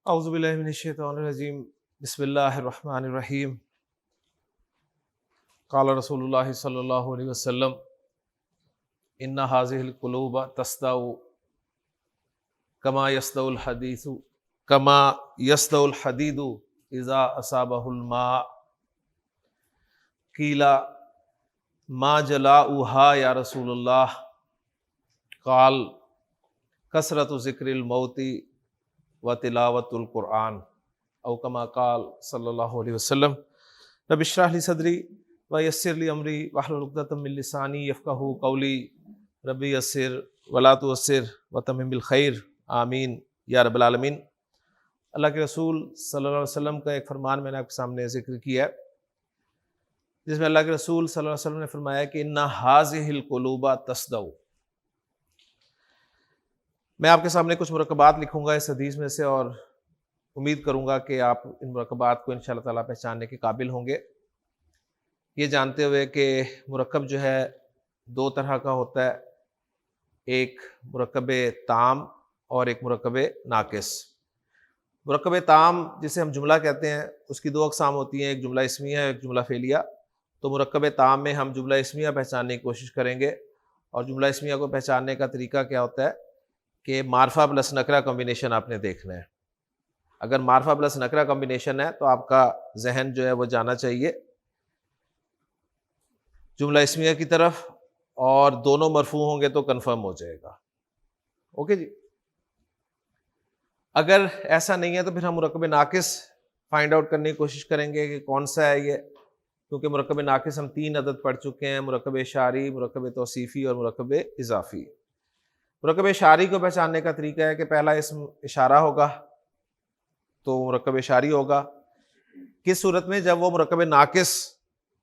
اعوذ باللہ من الشیطان الرجیم بسم اللہ الرحمن الرحیم قال رسول اللہ صلی اللہ علیہ وسلم ان هذه القلوب تصدع كما يصدع الحديد اذا اصابه الماء قیل ما جلاؤها یا رسول اللہ قال کثرت ذکر الموت و تلاوت القرآن او کما قال صلی اللہ علیہ وسلم رب اشرح لی صدری ویسر لی امری واحلل عقدۃ من لسانی یفقہوا قولی رب یسر ولا تعسر وتمم بالخیر آمین یا رب العالمین۔ اللہ کے رسول صلی اللہ علیہ وسلم کا ایک فرمان میں نے آپ کے سامنے ذکر کیا ہے، جس میں اللہ کے رسول صلی اللہ علیہ وسلم نے فرمایا کہ ان هذه القلوب تصدع۔ میں آپ کے سامنے کچھ مرکبات لکھوں گا اس حدیث میں سے، اور امید کروں گا کہ آپ ان مرکبات کو انشاءاللہ تعالیٰ پہچاننے کے قابل ہوں گے، یہ جانتے ہوئے کہ مرکب جو ہے دو طرح کا ہوتا ہے، ایک مرکب تام اور ایک مرکب ناقص۔ مرکب تام جسے ہم جملہ کہتے ہیں، اس کی دو اقسام ہوتی ہیں، ایک جملہ اسمیہ ہے ایک جملہ فعلیہ۔ تو مرکب تام میں ہم جملہ اسمیہ پہچاننے کی کوشش کریں گے، اور جملہ اسمیہ کو پہچاننے کا طریقہ کیا ہوتا ہے کہ معرفہ پلس نکرہ کمبینیشن آپ نے دیکھنا ہے۔ اگر معرفہ پلس نکرہ کمبینیشن ہے تو آپ کا ذہن جو ہے وہ جانا چاہیے جملہ اسمیہ کی طرف، اور دونوں مرفوع ہوں گے تو کنفرم ہو جائے گا۔ اوکے جی، اگر ایسا نہیں ہے تو پھر ہم مرکب ناقص فائنڈ آؤٹ کرنے کی کوشش کریں گے کہ کون سا ہے یہ، کیونکہ مرکب ناقص ہم 3 عدد پڑھ چکے ہیں، مرکب اشاری، مرکب توصیفی اور مرکب اضافی۔ مرکب اشاری کو پہچاننے کا طریقہ ہے کہ پہلا اسم اشارہ ہوگا تو مرکب اشاری ہوگا۔ کس صورت میں؟ جب وہ مرکب ناقص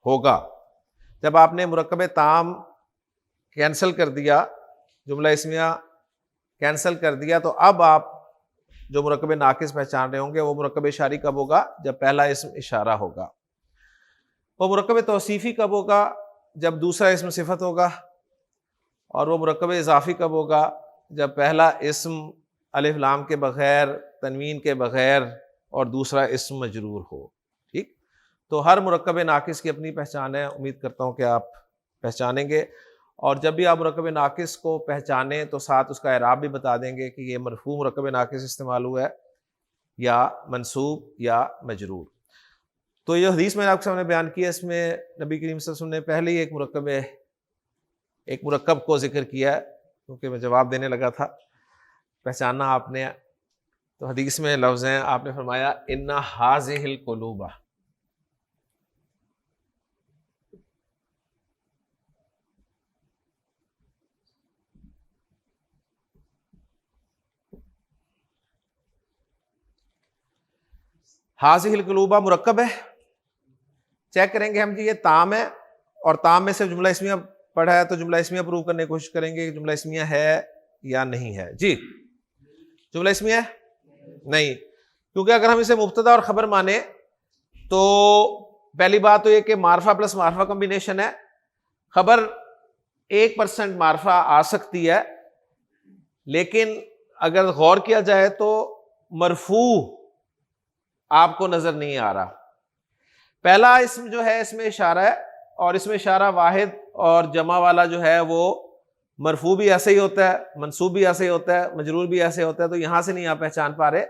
ہوگا۔ جب آپ نے مرکب تام کینسل کر دیا، جملہ اسمیہ کینسل کر دیا، تو اب آپ جو مرکب ناقص پہچان رہے ہوں گے وہ مرکب اشاری کب ہوگا؟ جب پہلا اسم اشارہ ہوگا۔ وہ مرکب توصیفی کب ہوگا؟ جب دوسرا اسم صفت ہوگا۔ اور وہ مرکب اضافی کب ہوگا؟ جب پہلا اسم الف لام کے بغیر، تنوین کے بغیر، اور دوسرا اسم مجرور ہو۔ ٹھیک، تو ہر مرکب ناقص کی اپنی پہچان ہے، امید کرتا ہوں کہ آپ پہچانیں گے۔ اور جب بھی آپ مرکب ناقص کو پہچانیں تو ساتھ اس کا اعراب بھی بتا دیں گے کہ یہ مرفوع مرکب ناقص استعمال ہوا ہے یا منصوب یا مجرور۔ تو یہ حدیث میں نے آپ کے سامنے بیان کیا، اس میں نبی کریم صلی اللہ علیہ وسلم نے پہلے ہی ایک مرکب کو ذکر کیا ہے، کیونکہ میں جواب دینے لگا تھا، پہچاننا آپ نے۔ تو حدیث میں لفظ ہیں، آپ نے فرمایا ان هذه القلوب۔ هذه القلوب مرکب ہے، چیک کریں گے ہم جی یہ تام ہے، اور تام میں سے جملہ اسمیہ پڑھا ہے تو جملہ اسمیہ پروو کرنے کی کوشش کریں گے کہ جملہ اسمیہ ہے یا نہیں ہے۔ جی، جملہ اسمیہ ہے نہیں، کیونکہ اگر ہم اسے مبتدا اور خبر مانیں تو پہلی بات تو یہ کہ معرفہ پلس معرفہ کمبینیشن ہے، خبر 1% معرفہ آ سکتی ہے، لیکن اگر غور کیا جائے تو مرفوع آپ کو نظر نہیں آ رہا۔ پہلا اسم جو ہے اس میں اشارہ ہے، اور اس میں اشارہ واحد اور جمع والا جو ہے وہ مرفوع بھی ایسے ہی ہوتا ہے، منصوب بھی ایسے ہی ہوتا ہے، مجرور بھی ایسے ہوتا ہے، تو یہاں سے نہیں آپ پہچان پا رہے،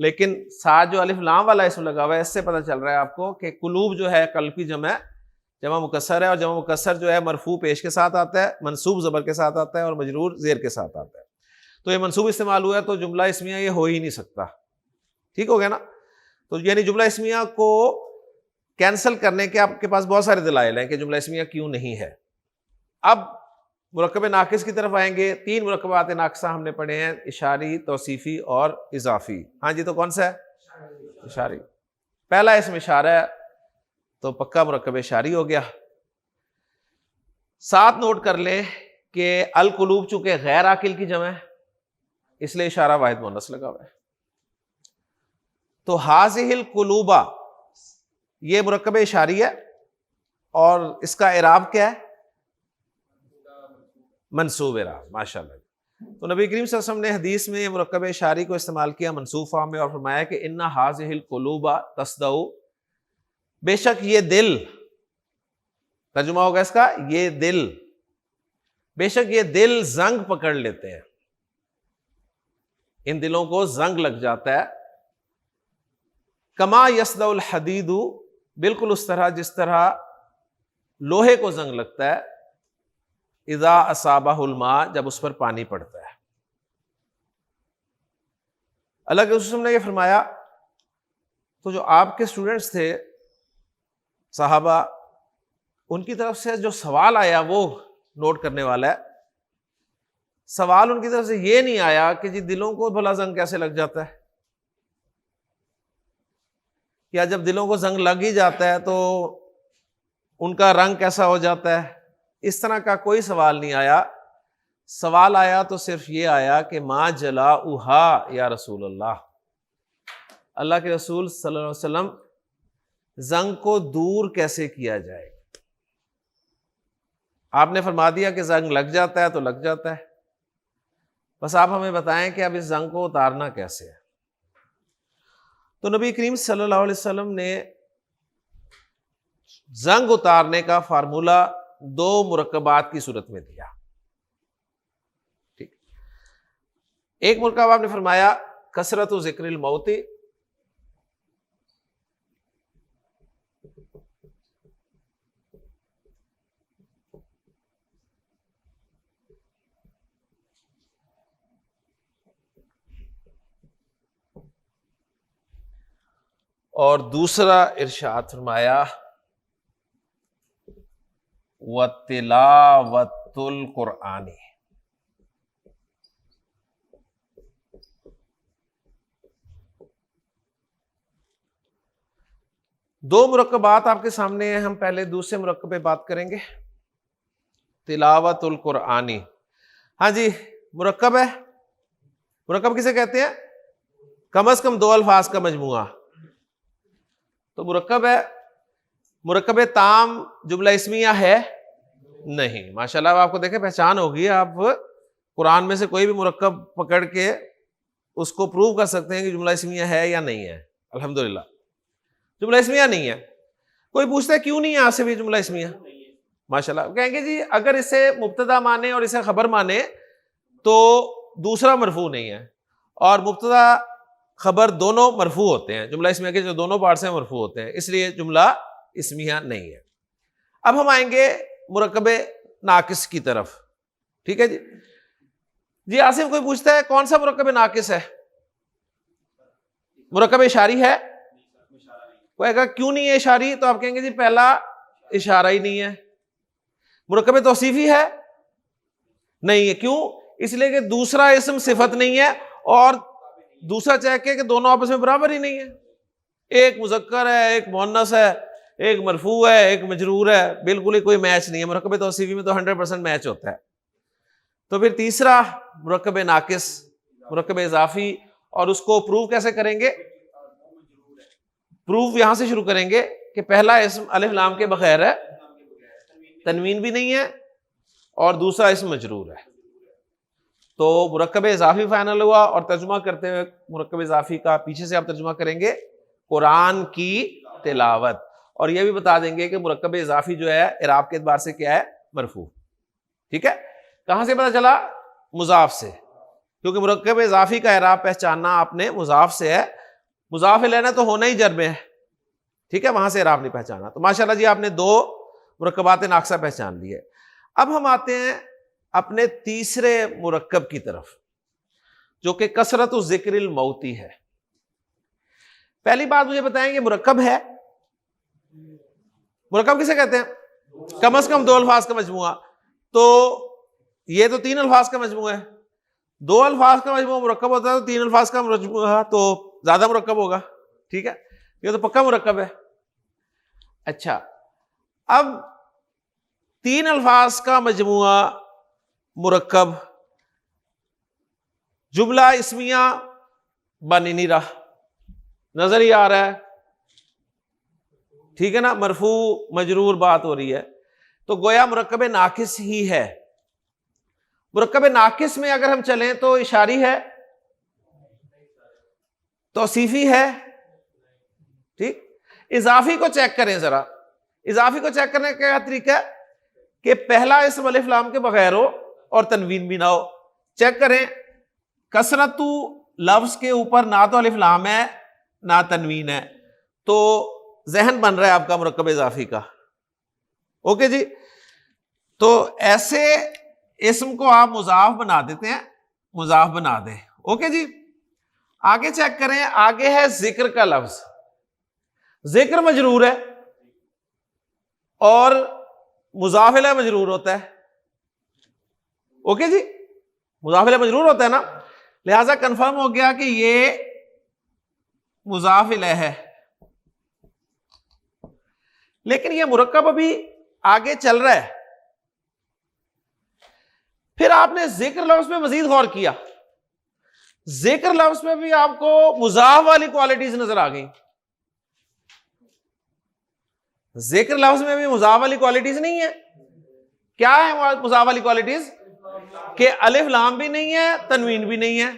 لیکن ساتھ جو الف لام والا اسم لگا ہوا ہے اس سے پتہ چل رہا ہے آپ کو کہ قلوب جو ہے قلب کی جمع ہے، جمع مکسر ہے، اور جمع مکسر جو ہے مرفوع پیش کے ساتھ آتا ہے، منصوب زبر کے ساتھ آتا ہے، اور مجرور زیر کے ساتھ آتا ہے۔ تو یہ منصوب استعمال ہوا ہے تو جملہ اسمیہ یہ ہو ہی نہیں سکتا۔ ٹھیک ہو گیا نا؟ تو یعنی جملہ اسمیہ کو کینسل کرنے کے آپ کے پاس بہت سارے دلائل ہیں کہ جملہ اسمیہ کیوں نہیں ہے۔ اب مرکب ناقص کی طرف آئیں گے۔ 3 مرکبات ناقصہ ہم نے پڑھے ہیں، اشاری، توصیفی اور اضافی۔ ہاں جی، تو کون سا ہے؟ اشاری۔ پہلا اسم اشارہ ہے تو پکا مرکب اشاری ہو گیا۔ ساتھ نوٹ کر لیں کہ القلوب چونکہ غیر عاقل کی جمع ہے اس لیے اشارہ واحد مؤنث لگا ہوا ہے۔ تو هذه القلوب یہ مرکب اشاری ہے، اور اس کا اعراب کیا ہے؟ منصوب اعراب۔ ماشاءاللہ، تو نبی کریم صلی اللہ علیہ وسلم نے حدیث میں مرکب اشاری کو استعمال کیا منصوب فارم میں، اور فرمایا کہ ان ھذہ القلوب تصدع، بے شک یہ دل، ترجمہ ہوگا اس کا یہ دل، بے شک یہ دل زنگ پکڑ لیتے ہیں، ان دلوں کو زنگ لگ جاتا ہے، کما یصدع الحدید، بالکل اس طرح جس طرح لوہے کو زنگ لگتا ہے، اذا اصابہ الماء، جب اس پر پانی پڑتا ہے۔ اللہ کے رسول نے یہ فرمایا، تو جو آپ کے اسٹوڈنٹس تھے صحابہ، ان کی طرف سے جو سوال آیا وہ نوٹ کرنے والا ہے۔ سوال ان کی طرف سے یہ نہیں آیا کہ جی دلوں کو بھلا زنگ کیسے لگ جاتا ہے، یا جب دلوں کو زنگ لگ ہی جاتا ہے تو ان کا رنگ کیسا ہو جاتا ہے، اس طرح کا کوئی سوال نہیں آیا۔ سوال آیا تو صرف یہ آیا کہ ما جلاؤہا یا رسول اللہ، اللہ کے رسول صلی اللہ علیہ وسلم زنگ کو دور کیسے کیا جائے۔ آپ نے فرما دیا کہ زنگ لگ جاتا ہے تو لگ جاتا ہے، بس آپ ہمیں بتائیں کہ اب اس زنگ کو اتارنا کیسے ہے۔ تو نبی کریم صلی اللہ علیہ وسلم نے زنگ اتارنے کا فارمولہ 2 مرکبات کی صورت میں دیا۔ ٹھیک، ایک مرکب آپ نے فرمایا کثرت ذکر الموت، اور دوسرا ارشاد فرمایا وَتِلَاوَةُ الْقُرْآنِ، دو مرکبات آپ کے سامنے ہیں، ہم پہلے دوسرے مرکب پہ بات کریں گے، تلاوت القرآنی۔ ہاں جی، مرکب ہے، مرکب کسے کہتے ہیں؟ کم از کم 2 الفاظ کا مجموعہ، تو مرکب ہے۔ مرکب تام جملہ اسمیہ ہے نہیں، ماشاءاللہ آپ کو دیکھیں پہچان ہوگی، آپ قرآن میں سے کوئی بھی مرکب پکڑ کے اس کو پروو کر سکتے ہیں کہ جملہ اسمیہ ہے یا نہیں ہے۔ الحمدللہ جملہ اسمیہ نہیں ہے۔ کوئی پوچھتا ہے کیوں نہیں ہے آصف یہ جملہ اسمیہ؟ ماشاءاللہ کہیں گے جی اگر اسے مبتدا مانے اور اسے خبر مانے تو دوسرا مرفوع نہیں ہے، اور مبتدا خبر دونوں مرفوع ہوتے ہیں، جملہ اسمیہ کے جو دونوں پارٹس ہیں مرفوع ہوتے ہیں، اس لیے جملہ اسمیہ نہیں ہے۔ اب ہم آئیں گے مرکب ناقص کی طرف، ٹھیک ہے جی۔ جی آصف کوئی پوچھتا ہے کون سا مرکب ناقص ہے؟ مرکب اشاری ہے؟ کوئی کہا کیوں نہیں ہے اشاری؟ تو آپ کہیں گے جی پہلا اشارہ ہی نہیں ہے۔ مرکب توصیفی ہے؟ نہیں ہے۔ کیوں؟ اس لیے کہ دوسرا اسم صفت نہیں ہے، اور دوسرا چیک ہے کہ دونوں آپس میں برابر ہی نہیں ہے، ایک مذکر ہے ایک مؤنث ہے، ایک مرفوع ہے ایک مجرور ہے، بالکل ہی کوئی میچ نہیں ہے۔ مرکب توصیفی میں تو 100% میچ ہوتا ہے۔ تو پھر تیسرا مرکب ناقص، مرکب اضافی، اور اس کو پروو کیسے کریں گے؟ پروف یہاں سے شروع کریں گے کہ پہلا اسم الف لام کے بغیر ہے، تنوین بھی نہیں ہے، اور دوسرا اسم مجرور ہے۔ تو مرکب اضافی فائنل ہوا، اور ترجمہ کرتے ہوئے مرکب اضافی کا پیچھے سے آپ ترجمہ کریں گے قرآن کی تلاوت، اور یہ بھی بتا دیں گے کہ مرکب اضافی جو ہے اعراب کے اعتبار سے کیا ہے؟ مرفوع۔ ٹھیک ہے، کہاں سے پتہ چلا؟ مضاف سے، کیونکہ مرکب اضافی کا اعراب پہچاننا آپ نے مضاف سے ہے، مضاف لینا تو ہونا ہی جر میں ہے، ٹھیک ہے، وہاں سے اعراب نہیں پہچانا۔ تو ماشاءاللہ جی آپ نے 2 مرکبات ناقصہ پہچان لیے۔ اب ہم آتے ہیں اپنے تیسرے مرکب کی طرف، جو کہ کثرت ذکر الموتی ہے۔ پہلی بات مجھے بتائیں یہ مرکب ہے؟ مرکب کسے کہتے ہیں؟ کم از کم 2 الفاظ کا مجموعہ۔ تو یہ تو 3 الفاظ کا مجموعہ ہے، 2 الفاظ کا مجموعہ مرکب ہوتا ہے، تو 3 الفاظ کا مجموعہ تو زیادہ مرکب ہوگا، ٹھیک ہے، یہ تو پکا مرکب ہے۔ اچھا، اب 3 الفاظ کا مجموعہ مرکب جملہ اسمیہ بن ہی نہیں رہا، نظر ہی آ رہا ہے، ٹھیک ہے نا، مرفوع مجرور بات ہو رہی ہے، تو گویا مرکب ناقص ہی ہے۔ مرکب ناقص میں اگر ہم چلیں تو اشاری ہے، توصیفی ہے، ٹھیک. اضافی کو چیک کریں ذرا. اضافی کو چیک کرنے کا کیا طریقہ ہے کہ پہلا اسم الف لام کے بغیر ہو اور تنوین بھی نہ ہو. چیک کریں، کثرت لفظ کے اوپر نہ تو الف لام ہے نہ تنوین ہے، تو ذہن بن رہا ہے آپ کا مرکب اضافی کا. اوکے جی. تو ایسے اسم کو آپ مضاف بنا دیتے ہیں، مضاف بنا دیں. اوکے جی. آگے چیک کریں، آگے ہے ذکر کا لفظ. ذکر مجرور ہے اور مضاف الیہ مجرور ہوتا ہے. اوکے جی. مضاف الیہ مجرور ہوتا ہے نا، لہذا کنفرم ہو گیا کہ یہ مضاف الیہ ہے. لیکن یہ مرکب ابھی آگے چل رہا ہے. پھر آپ نے ذکر لفظ میں مزید غور کیا، ذکر لفظ میں بھی آپ کو مضاف والی کوالٹیز نظر آ گئی. ذکر لفظ میں بھی مضاف والی کوالٹیز نہیں ہے. کیا ہے مضاف والی کوالٹیز؟ کہ الف لام بھی نہیں ہے، تنوین بھی نہیں ہے.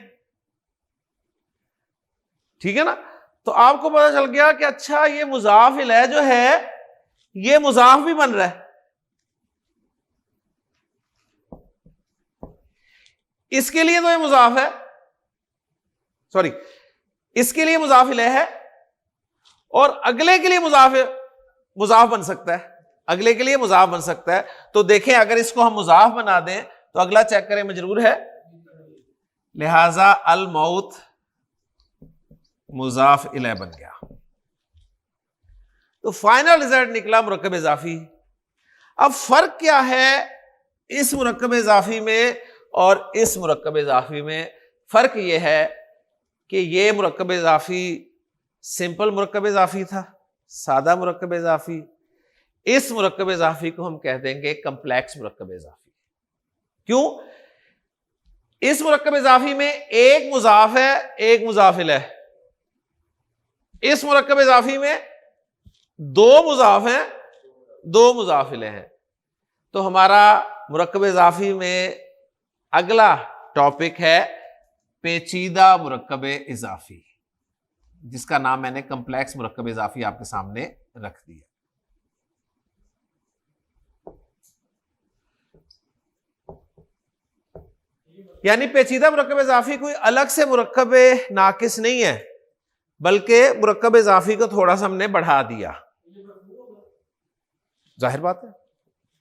ٹھیک ہے نا. تو آپ کو پتا چل گیا کہ اچھا یہ مضاف الیہ جو ہے یہ مضاف بھی بن رہا ہے. اس کے لیے تو یہ مضاف ہے، سوری اس کے لیے مضاف الیہ ہے، اور اگلے کے لیے مضاف بن سکتا ہے. اگلے کے لیے مضاف بن سکتا ہے. تو دیکھیں اگر اس کو ہم مضاف بنا دیں تو اگلا چیک کریں مجرور ہے، لہذا الموت مضاف الیہ بن گیا. تو فائنل رزلٹ نکلا مرکب اضافی. اب فرق کیا ہے اس مرکب اضافی میں اور اس مرکب اضافی میں؟ فرق یہ ہے کہ یہ مرکب اضافی سمپل مرکب اضافی تھا، سادہ مرکب اضافی. اس مرکب اضافی کو ہم کہہ دیں گے کمپلیکس مرکب اضافی. کیوں؟ اس مرکب اضافی میں ایک مضاف ہے، ایک مضاف الیہ. اس مرکب اضافی میں دو مضاف ہیں، دو مضاف الیہ ہیں. تو ہمارا مرکب اضافی میں اگلا ٹاپک ہے پیچیدہ مرکب اضافی، جس کا نام میں نے کمپلیکس مرکب اضافی آپ کے سامنے رکھ دیا. یعنی پیچیدہ مرکب اضافی کوئی الگ سے مرکب ناقص نہیں ہے، بلکہ مرکب اضافی کو تھوڑا سا ہم نے بڑھا دیا. ظاہر بات ہے،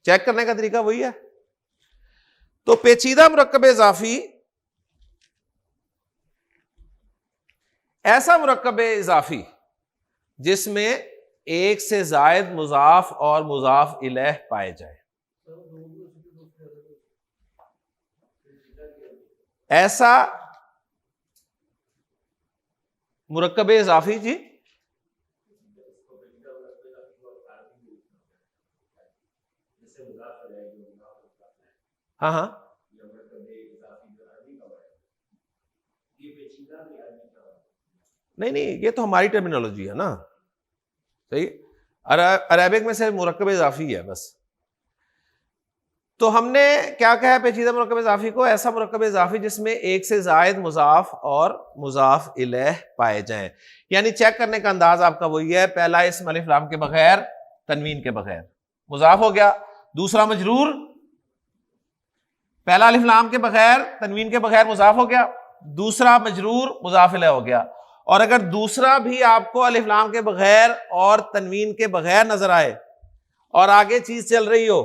چیک کرنے کا طریقہ وہی ہے. تو پیچیدہ مرکب اضافی ایسا مرکب اضافی جس میں ایک سے زائد مضاف اور مضاف الیہ پائے جائے. ایسا مرکب اضافی جی ہاں ہاں نہیں یہ تو ہماری ٹرمینالوجی ہے نا. صحیح. عربک میں سے مرکب اضافی ہے بس. تو ہم نے کیا کہا ہے پیچیدہ مرکب اضافی کو؟ ایسا مرکب اضافی جس میں ایک سے زائد مضاف اور مضاف الیہ پائے جائیں. یعنی چیک کرنے کا انداز آپ کا وہی ہے، پہلا اسم الف لام کے بغیر، تنوین کے بغیر مضاف ہو گیا. دوسرا مجرور، پہلا الف لام کے بغیر، تنوین کے بغیر مضاف ہو گیا. دوسرا مجرور مضاف الیہ ہو گیا. اور اگر دوسرا بھی آپ کو الف لام کے بغیر اور تنوین کے بغیر نظر آئے اور آگے چیز چل رہی ہو،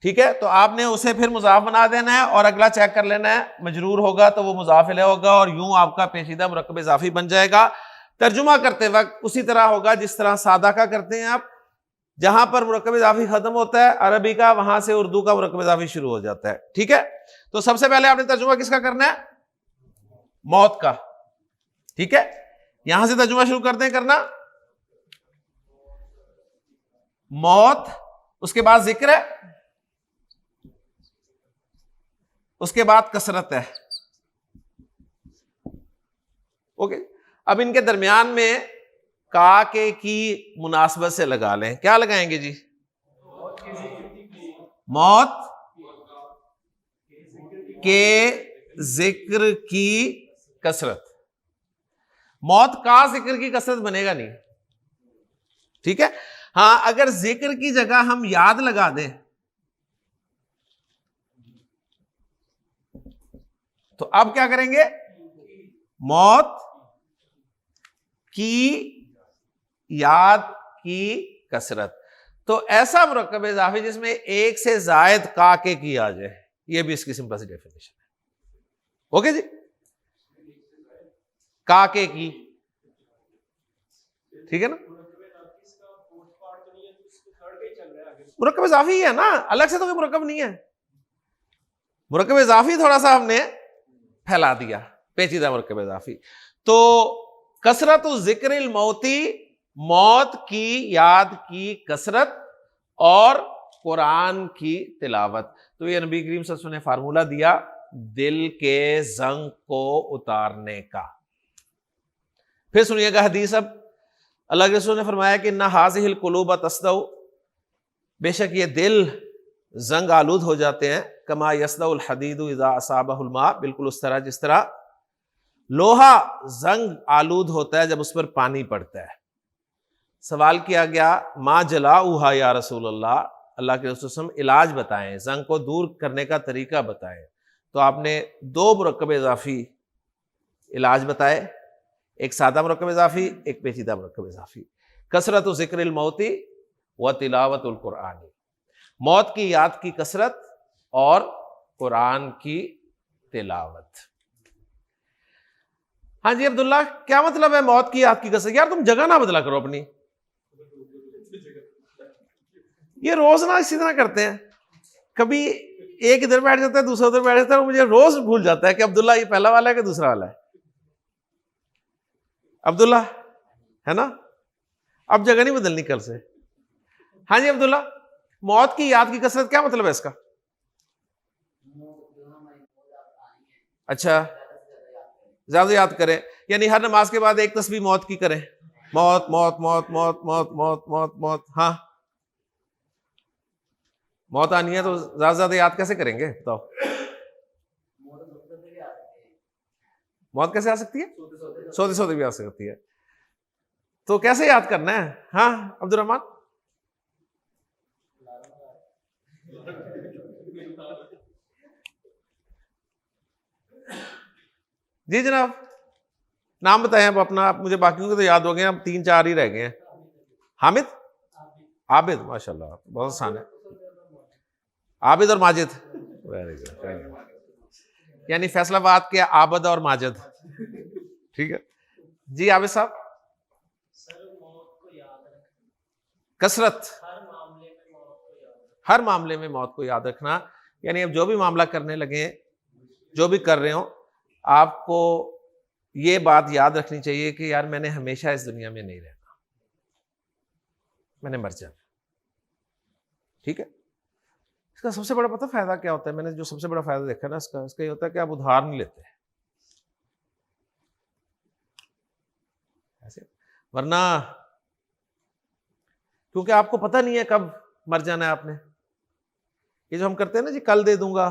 ٹھیک ہے، تو آپ نے اسے پھر مضاف بنا دینا ہے اور اگلا چیک کر لینا ہے. مجرور ہوگا تو وہ مضاف الیہ ہوگا، اور یوں آپ کا پیچیدہ مرکب اضافی بن جائے گا. ترجمہ کرتے وقت اسی طرح ہوگا جس طرح سادہ کا کرتے ہیں آپ. جہاں پر مرکب اضافی ختم ہوتا ہے عربی کا، وہاں سے اردو کا مرکب اضافی شروع ہو جاتا ہے. ٹھیک ہے. تو سب سے پہلے آپ نے ترجمہ کس کا کرنا ہے؟ موت کا. ٹھیک ہے، یہاں سے ترجمہ شروع کرتے ہیں کرنا. موت، اس کے بعد ذکر ہے، اس کے بعد کثرت ہے. اوکے. اب ان کے درمیان میں کا کے کی مناسبت سے لگا لیں. کیا لگائیں گے جی؟ موت کے ذکر کی کثرت. موت کا ذکر کی کثرت بنے گا نہیں. ٹھیک ہے. ہاں اگر ذکر کی جگہ ہم یاد لگا دیں تو اب کیا کریں گے؟ موت کی یاد کی کثرت. تو ایسا مرکب اضافی جس میں ایک سے زائد کا کے کی آ جائے, یہ بھی اس کی سمپل سی ڈیفینیشن ہے. اوکے جی, کا کے کی, ٹھیک ہے نا. مرکب اضافی ہی ہے نا, الگ سے تو کوئی مرکب نہیں ہے. مرکب اضافی تھوڑا سا ہم نے پھیلا دیا, پیچیدہ مرکب اضافی. تو کثرت ذکر الموتی, موت کی یاد کی کثرت, اور قرآن کی تلاوت. تو یہ نبی کریم صلی اللہ علیہ وسلم نے فارمولہ دیا دل کے زنگ کو اتارنے کا. پھر سنیے گا حدیث. اب اللہ کے رسول نے فرمایا کہ اِنَّ هَٰذِهِ الْقُلُوبَ تَصْدَعُ, بے شک یہ دل زنگ آلود ہو جاتے ہیں, کما یصدع الحدید اذا اصابہ الماء, بالکل اس طرح جس طرح لوہا زنگ آلود ہوتا ہے جب اس پر پانی پڑتا ہے. سوال کیا گیا ما جلاؤہا یا رسول اللہ, اللہ کے رسول صلی اللہ علیہ وسلم علاج بتائیں, زنگ کو دور کرنے کا طریقہ بتائیں. تو آپ نے دو مرکب اضافی علاج بتائے, ایک سادہ مرکب اضافی, ایک پیچیدہ مرکب اضافی. کثرت ذکر الموتی و تلاوت القرآن, موت کی یاد کی کثرت اور قرآن کی تلاوت. ہاں جی عبداللہ, کیا مطلب ہے موت کی یاد کی کثرت؟ یار تم جگہ نہ بدلا کرو اپنی, یہ روز نہ اسی طرح کرتے ہیں. کبھی ایک ادھر بیٹھ جاتا ہے, دوسرا ادھر بیٹھ جاتا ہے, اور مجھے روز بھول جاتا ہے کہ عبداللہ یہ پہلا والا ہے کہ دوسرا والا ہے. عبداللہ ہے نا, اب جگہ نہیں بدلنی کل سے. ہاں جی عبداللہ, موت کی یاد کی کثرت کیا مطلب ہے اس کا؟ اچھا, زیادہ یاد کریں, یعنی ہر نماز کے بعد ایک تسبیح موت کی کریں, موت موت موت موت موت موت موت موت. ہاں موت آنی ہے تو زیادہ زیادہ یاد کیسے کریں گے بتاؤ؟ موت کیسے آ سکتی ہے؟ سوتے سوتے بھی آ سکتی ہے. تو کیسے یاد کرنا ہے؟ ہاں عبد الرحمان, جی جناب, نام بتائیں اب اپنا. آپ مجھے باقیوں کے تو یاد ہو گئے, اب 3-4 ہی رہ گئے ہیں. حامد, عابد, ماشاء اللہ بہت آسان ہے. عابد اور ماجد, ویری گڈ. یعنی فیصلہ آباد کے عابد اور ماجد, ٹھیک ہے جی. عابد صاحب, کثرت, ہر معاملے میں موت کو یاد رکھنا. یعنی اب جو بھی معاملہ کرنے لگے, جو بھی کر رہے ہوں, آپ کو یہ بات یاد رکھنی چاہیے کہ یار میں نے ہمیشہ اس دنیا میں نہیں رہنا, میں نے مر جانا. ٹھیک ہے. اس کا سب سے بڑا پتہ فائدہ کیا ہوتا ہے؟ میں نے جو سب سے بڑا فائدہ دیکھا نا اس کا یہ ہوتا ہے کہ آپ ادھار نہیں لیتے ایسے, ورنہ کیونکہ آپ کو پتہ نہیں ہے کب مر جانا ہے آپ نے. یہ جو ہم کرتے ہیں نا جی, کل دے دوں گا,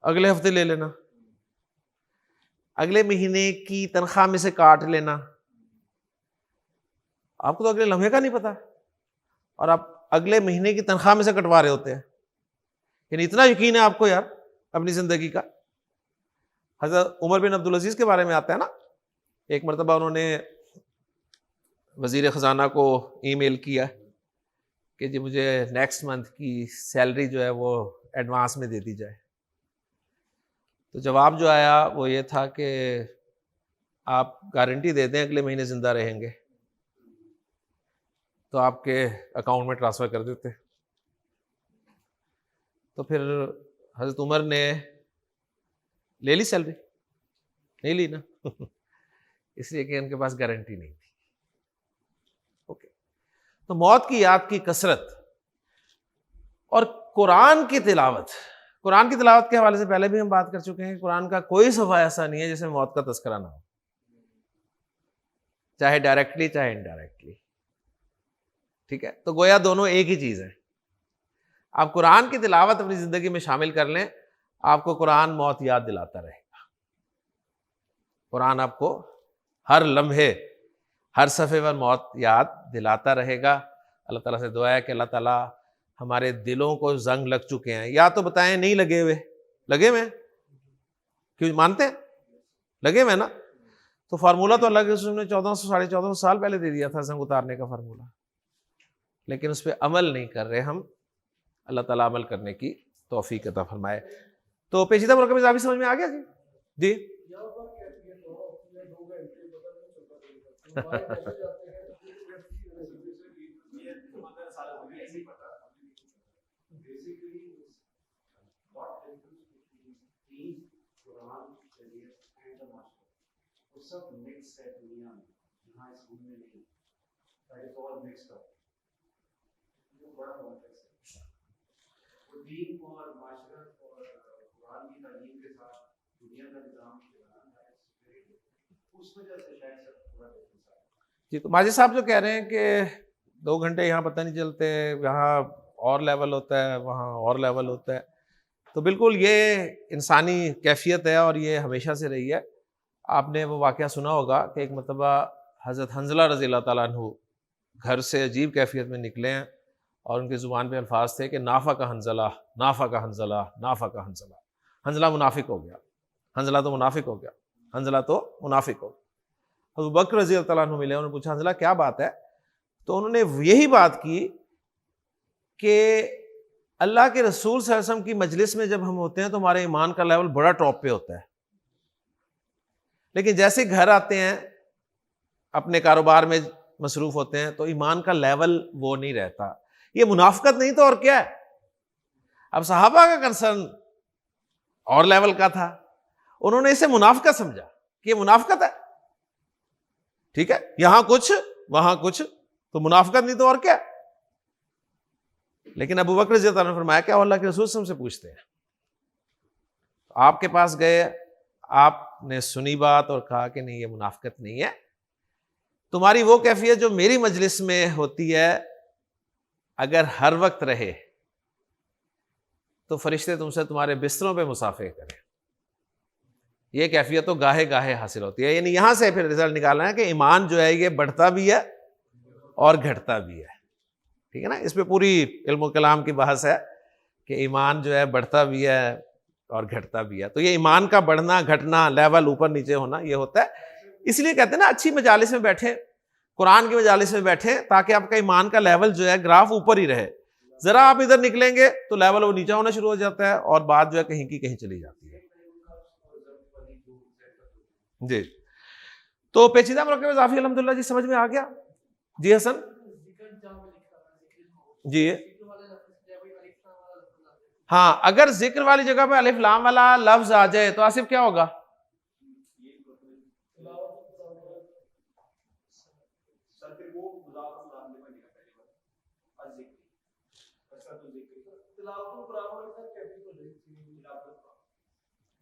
اگلے ہفتے لے لینا, اگلے مہینے کی تنخواہ میں سے کاٹ لینا. آپ کو تو اگلے لمحے کا نہیں پتا, اور آپ اگلے مہینے کی تنخواہ میں سے کٹوا رہے ہوتے ہیں. یعنی اتنا یقین ہے آپ کو یار اپنی زندگی کا. حضرت عمر بن عبدالعزیز کے بارے میں آتا ہے نا, ایک مرتبہ انہوں نے وزیر خزانہ کو ای میل کیا کہ جی مجھے نیکسٹ منتھ کی سیلری جو ہے وہ ایڈوانس میں دے دی جائے. تو جواب جو آیا وہ یہ تھا کہ آپ گارنٹی دے دیں اگلے مہینے زندہ رہیں گے تو آپ کے اکاؤنٹ میں ٹرانسفر کر دیتے. تو پھر حضرت عمر نے لے لی سیلری؟ نہیں لی نا, اس لیے کہ ان کے پاس گارنٹی نہیں تھی. اوکے. تو موت کی یاد کی کثرت اور قرآن کی تلاوت. قرآن کی تلاوت کے حوالے سے پہلے بھی ہم بات کر چکے ہیں کہ قرآن کا کوئی صفحہ ایسا نہیں ہے جس میں موت کا تذکرہ نہ ہو, چاہے ڈائریکٹلی چاہے انڈائریکٹلی. ٹھیک ہے. تو گویا دونوں ایک ہی چیز ہے. آپ قرآن کی تلاوت اپنی زندگی میں شامل کر لیں, آپ کو قرآن موت یاد دلاتا رہے گا. قرآن آپ کو ہر لمحے ہر صفحے پر موت یاد دلاتا رہے گا. اللہ تعالیٰ سے دعا ہے کہ اللہ تعالیٰ ہمارے دلوں کو زنگ لگ چکے ہیں, یا تو بتائیں نہیں لگے ہوئے, لگے ہوئے ہیں, کیوں مانتے ہیں لگے ہوئے نا؟ تو فارمولہ تو اللہ کے رسول نے 1400-1450 سال پہلے دے دیا تھا زنگ اتارنے کا فارمولہ, لیکن اس پہ عمل نہیں کر رہے ہم. اللہ تعالیٰ عمل کرنے کی توفیق عطا فرمائے. تو پیچیدہ مرکب اضافی سمجھ میں آ گیا جی؟ جی جی. تو ماجد صاحب جو کہہ رہے ہیں کہ 2 گھنٹے یہاں پتہ نہیں چلتے, یہاں اور لیول ہوتا ہے وہاں اور لیول ہوتا ہے, تو بالکل یہ انسانی کیفیت ہے اور یہ ہمیشہ سے رہی ہے. آپ نے وہ واقعہ سنا ہوگا کہ ایک مرتبہ حضرت حنظلہ رضی اللہ تعالیٰ عنہ گھر سے عجیب کیفیت میں نکلے ہیں اور ان کی زبان پہ الفاظ تھے کہ نافق حنظلہ, نافق حنظلہ, نافق حنظلہ. حنظلہ منافق ہو گیا, حنظلہ تو منافق ہو گیا, حنظلہ تو منافق ہو گیا. ابو بکر رضی اللہ تعالیٰ عنہ ملے, انہوں نے پوچھا حنظلہ کیا بات ہے؟ تو انہوں نے یہی بات کی کہ اللہ کے رسول صلی اللہ علیہ وسلم کی مجلس میں جب ہم ہوتے ہیں تو ہمارے ایمان کا لیول بڑا ٹاپ پہ ہوتا ہے, لیکن جیسے گھر آتے ہیں اپنے کاروبار میں مصروف ہوتے ہیں تو ایمان کا لیول وہ نہیں رہتا. یہ منافقت نہیں تو اور کیا ہے؟ اب صحابہ کا کنسرن اور لیول کا تھا, انہوں نے اسے منافقت سمجھا کہ یہ منافقت ہے. ٹھیک ہے, یہاں کچھ وہاں کچھ, تو منافقت نہیں تو اور کیا. لیکن ابو بکر رضی اللہ عنہ نے فرمایا کہ اللہ کے رسول سے پوچھتے ہیں. آپ کے پاس گئے, آپ نے سنی بات اور کہا کہ نہیں یہ منافقت نہیں ہے. تمہاری وہ کیفیت جو میری مجلس میں ہوتی ہے اگر ہر وقت رہے تو فرشتے تم سے تمہارے بستروں پہ مصافحہ کریں. یہ کیفیت تو گاہے گاہے حاصل ہوتی ہے. یعنی یہاں سے پھر رزلٹ نکالنا ہے کہ ایمان جو ہے یہ بڑھتا بھی ہے اور گھٹتا بھی ہے. ٹھیک ہے نا, اس پہ پوری علم و کلام کی بحث ہے کہ ایمان جو ہے بڑھتا بھی ہے اور گھٹتا بھی ہے. تو یہ ایمان کا بڑھنا گھٹنا, لیول اوپر نیچے ہونا, یہ ہوتا ہے. اس لیے کہتے ہیں نا اچھی مجالس میں بیٹھیں, قرآن کی مجالس میں بیٹھیں, تاکہ آپ کا ایمان کا لیول جو ہے گراف اوپر ہی رہے. ذرا آپ ادھر نکلیں گے تو لیول وہ نیچا ہونا شروع ہو جاتا ہے اور بات جو ہے کہیں کی کہیں چلی جاتی ہے. جی, تو پیچیدہ مرکب اضافی الحمدللہ جی سمجھ میں آ گیا. جی حسن جی, ہاں اگر ذکر والی جگہ پہ الف لام والا لفظ آ جائے تو آصف کیا ہوگا؟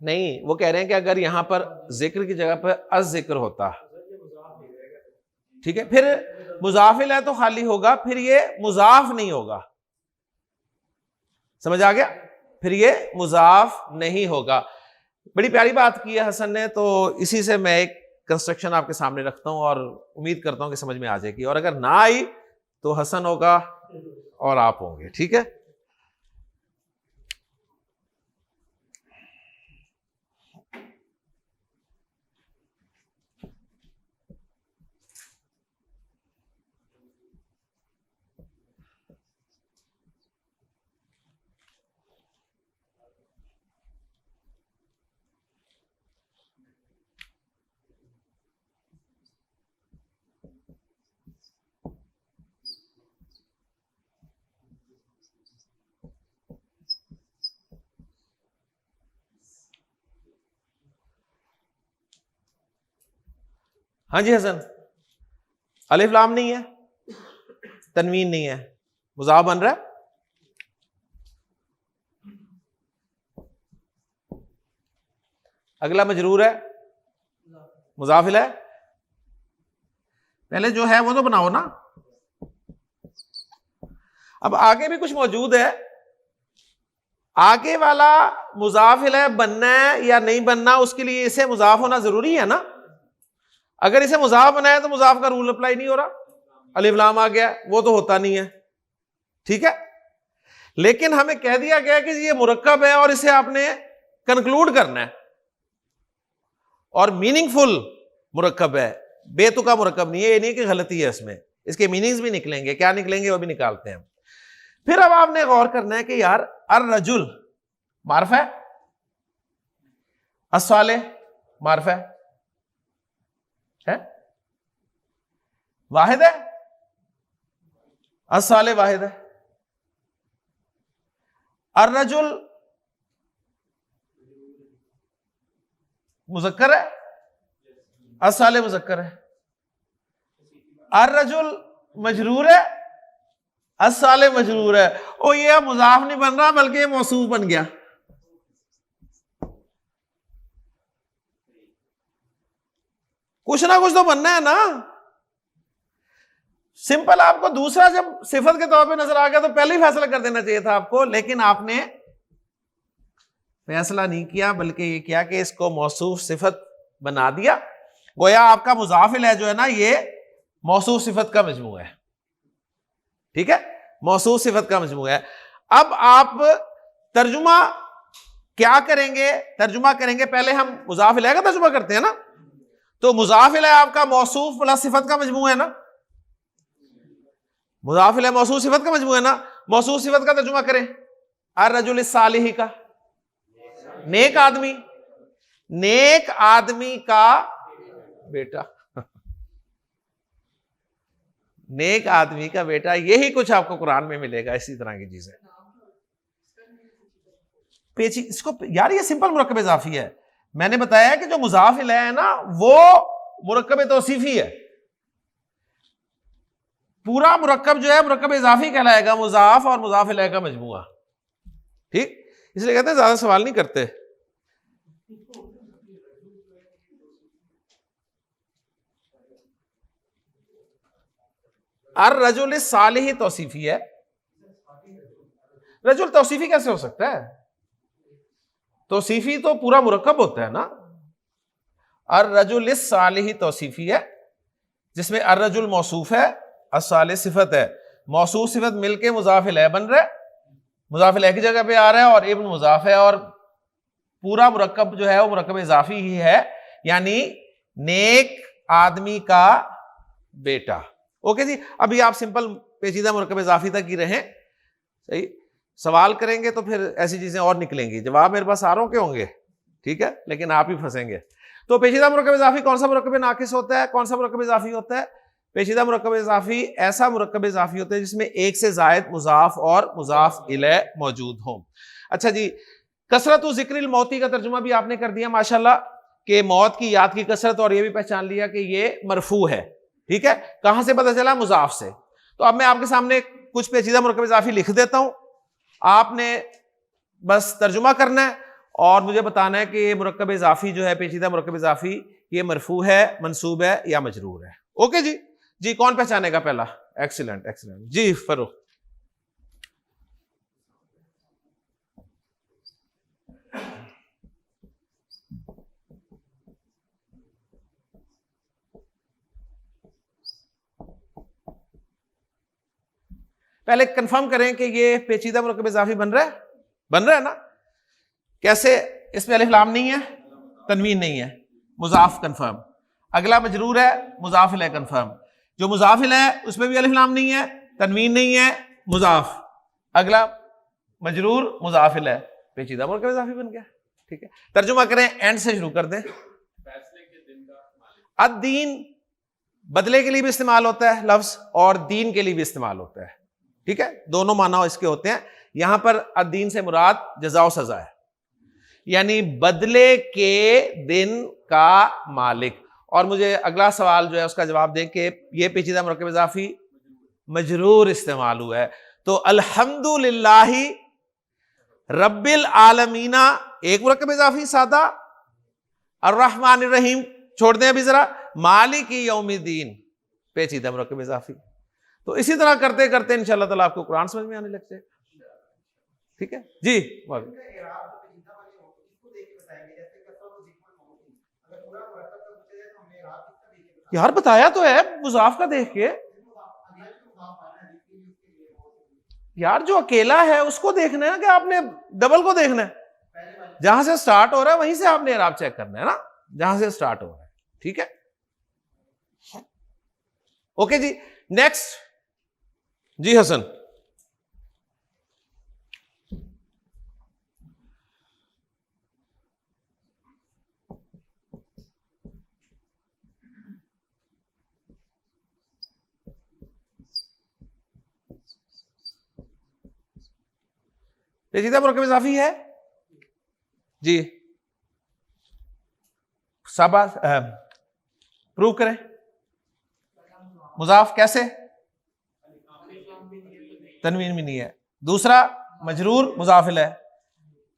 نہیں, وہ کہہ رہے ہیں کہ اگر یہاں پر ذکر کی جگہ پر الذکر ہوتا, ٹھیک ہے, پھر مضاف الیہ تو خالی ہوگا, پھر یہ مضاف نہیں ہوگا. سمجھ آ گیا؟ پھر یہ مضاف نہیں ہوگا. بڑی پیاری بات کی ہے حسن نے, تو اسی سے میں ایک کنسٹرکشن آپ کے سامنے رکھتا ہوں اور امید کرتا ہوں کہ سمجھ میں آ جائے گی. اور اگر نہ آئی تو حسن ہوگا اور آپ ہوں گے. ٹھیک ہے, ہاں جی حسن, الف لام نہیں ہے, تنوین نہیں ہے, مضاف بن رہا ہے. اگلا مجرور ہے, مضاف الیہ, پہلے جو ہے وہ تو بناؤ نا. اب آگے بھی کچھ موجود ہے آگے والا مضاف الیہ بننا ہے یا نہیں بننا، اس کے لیے اسے مضاف ہونا ضروری ہے نا. اگر اسے مضاف بنایا تو مضاف کا رول اپلائی نہیں ہو رہا، الف لام آ گیا، وہ تو ہوتا نہیں ہے. ٹھیک ہے، لیکن ہمیں کہہ دیا گیا کہ یہ مرکب ہے اور اسے آپ نے کنکلوڈ کرنا ہے، اور میننگ فل مرکب ہے، بے تکا مرکب نہیں ہے. یہ نہیں کہ غلطی ہے اس میں، اس کے میننگز بھی نکلیں گے. کیا نکلیں گے وہ بھی نکالتے ہیں. پھر اب آپ نے غور کرنا ہے کہ یار الرجل معرف ہے، الصالح معرف ہے، واحد ہے، الصالح واحد ہے. الرجل مذکر ہے، الصالح مذکر ہے. الرجل مجرور ہے، الصالح مجرور ہے. او یہ مضاف نہیں بن رہا بلکہ یہ موصوف بن گیا. کچھ نہ کچھ تو بننا ہے نا. سمپل آپ کو دوسرا جب صفت کے طور پہ نظر آ گیا تو پہلے ہی فیصلہ کر دینا چاہیے تھا آپ کو، لیکن آپ نے فیصلہ نہیں کیا بلکہ یہ کیا کہ اس کو موصوف صفت بنا دیا. گویا آپ کا مضاف الیہ جو ہے نا یہ موصوف صفت کا مجموعہ ہے. ٹھیک ہے، موصوف صفت کا مجموعہ ہے. اب آپ ترجمہ کیا کریں گے؟ ترجمہ کریں گے، پہلے ہم مضاف الیہ کا ترجمہ کرتے ہیں نا. تو مضاف الیہ آپ کا موصوف پلس صفت کا مجموعہ ہے نا. مضاف الیہ موصوف صفت کا مجموعہ ہے نا. موصوف صفت کا ترجمہ کریں. الرجل الصالح کا نیک آدمی، نیک آدمی کا بیٹا، نیک آدمی کا بیٹا. یہی کچھ آپ کو قرآن میں ملے گا، اسی طرح کی چیزیں. اس کو یار یہ سمپل مرکب اضافی ہے. میں نے بتایا کہ جو مضاف الیہ ہے نا وہ مرکب توصیفی ہے. پورا مرکب جو ہے مرکب اضافی کہلائے گا، مضاف اور مضاف الیہ کا مجموعہ. ٹھیک، اس لیے کہتے ہیں زیادہ سوال نہیں کرتے. الرجل الصالح توصیفی ہے. رجل توصیفی کیسے ہو سکتا ہے؟ توصیفی تو پورا مرکب ہوتا ہے نا. الرجل الصالح توصیفی ہے جس میں الرجل موصوف ہے، الصالح صفت ہے. موصوف صفت مل کے مضاف الیہ بن رہا ہے، مضاف الیہ کی جگہ پہ آ رہا ہے، اور ابن مضاف ہے، اور پورا مرکب جو ہے وہ مرکب اضافی ہی ہے، یعنی نیک آدمی کا بیٹا. اوکے جی. ابھی آپ سمپل پیچیدہ مرکب اضافی تک ہی رہیں. صحیح، سوال کریں گے تو پھر ایسی چیزیں اور نکلیں گی. جواب میرے پاس آروں کے ہوں گے، ٹھیک ہے، لیکن آپ ہی پھنسیں گے. تو پیچیدہ مرکب اضافی کون سا مرکب ناقص ہوتا ہے؟ کون سا مرکب اضافی ہوتا ہے؟ پیچیدہ مرکب اضافی ایسا مرکب اضافی ہوتا ہے جس میں ایک سے زائد مضاف اور مضاف الیہ موجود ہوں. اچھا جی، کثرت و ذکر الموتی کا ترجمہ بھی آپ نے کر دیا ماشاءاللہ، کہ موت کی یاد کی کثرت، اور یہ بھی پہچان لیا کہ یہ مرفوع ہے. ٹھیک ہے، کہاں سے پتہ چلا؟ مضاف سے. تو اب میں آپ کے سامنے کچھ پیچیدہ مرکب اضافی لکھ دیتا ہوں، آپ نے بس ترجمہ کرنا ہے اور مجھے بتانا ہے کہ یہ مرکب اضافی جو ہے، پیچیدہ مرکب اضافی، یہ مرفوع ہے، منصوب ہے یا مجرور ہے. اوکے جی. جی کون پہچانے گا پہلا؟ Excellent excellent. جی فروخ. پہلے کنفرم کریں کہ یہ پیچیدہ مرکب اضافی بن رہا ہے نا. کیسے؟ اس میں الف لام نہیں ہے، تنوین نہیں ہے، مضاف کنفرم. اگلا مجرور ہے، مضاف الیہ کنفرم. جو مضاف الیہ اس میں بھی الف لام نہیں ہے، تنوین نہیں ہے، مضاف. اگلا مجرور، مضاف الیہ، پیچیدہ مرکب اضافی بن گیا. ٹھیک ہے، ترجمہ کریں، اینڈ سے شروع کر دیں. الدین بدلے کے لیے بھی استعمال ہوتا ہے لفظ، اور دین کے لیے بھی استعمال ہوتا ہے. ٹھیک ہے، دونوں معنی اس کے ہوتے ہیں. یہاں پر الدین سے مراد جزا و سزا ہے، یعنی بدلے کے دن کا مالک. اور مجھے اگلا سوال جو ہے اس کا جواب دیں کہ یہ پیچیدہ مرکب اضافی مجرور استعمال ہوا ہے. تو الحمدللہ رب العالمین ایک مرکب اضافی سادہ، الرحمن الرحیم چھوڑ دیں ابھی ذرا، مالک یوم الدین پیچیدہ مرکب اضافی. تو اسی طرح کرتے کرتے انشاءاللہ تعالیٰ آپ کو قرآن سمجھ میں آنے لگتے. ٹھیک ٹھیک ہے جی. یار بتایا تو ہے مضاف کا دیکھ کے یار, جو اکیلا ہے اس کو دیکھنا ہے کہ آپ نے ڈبل کو دیکھنا ہے؟ جہاں سے سٹارٹ ہو رہا ہے وہیں سے آپ نے اعراب چیک کرنا ہے نا, جہاں سے سٹارٹ ہو رہا ہے. ٹھیک ہے اوکے جی. نیکسٹ جی حسن. پیچیدہ مرکب اضافی ہے جی, شاباش پروو کریں. مضاف کیسے؟ تنوین بھی نہیں ہے. دوسرا مجرور مضاف الیہ.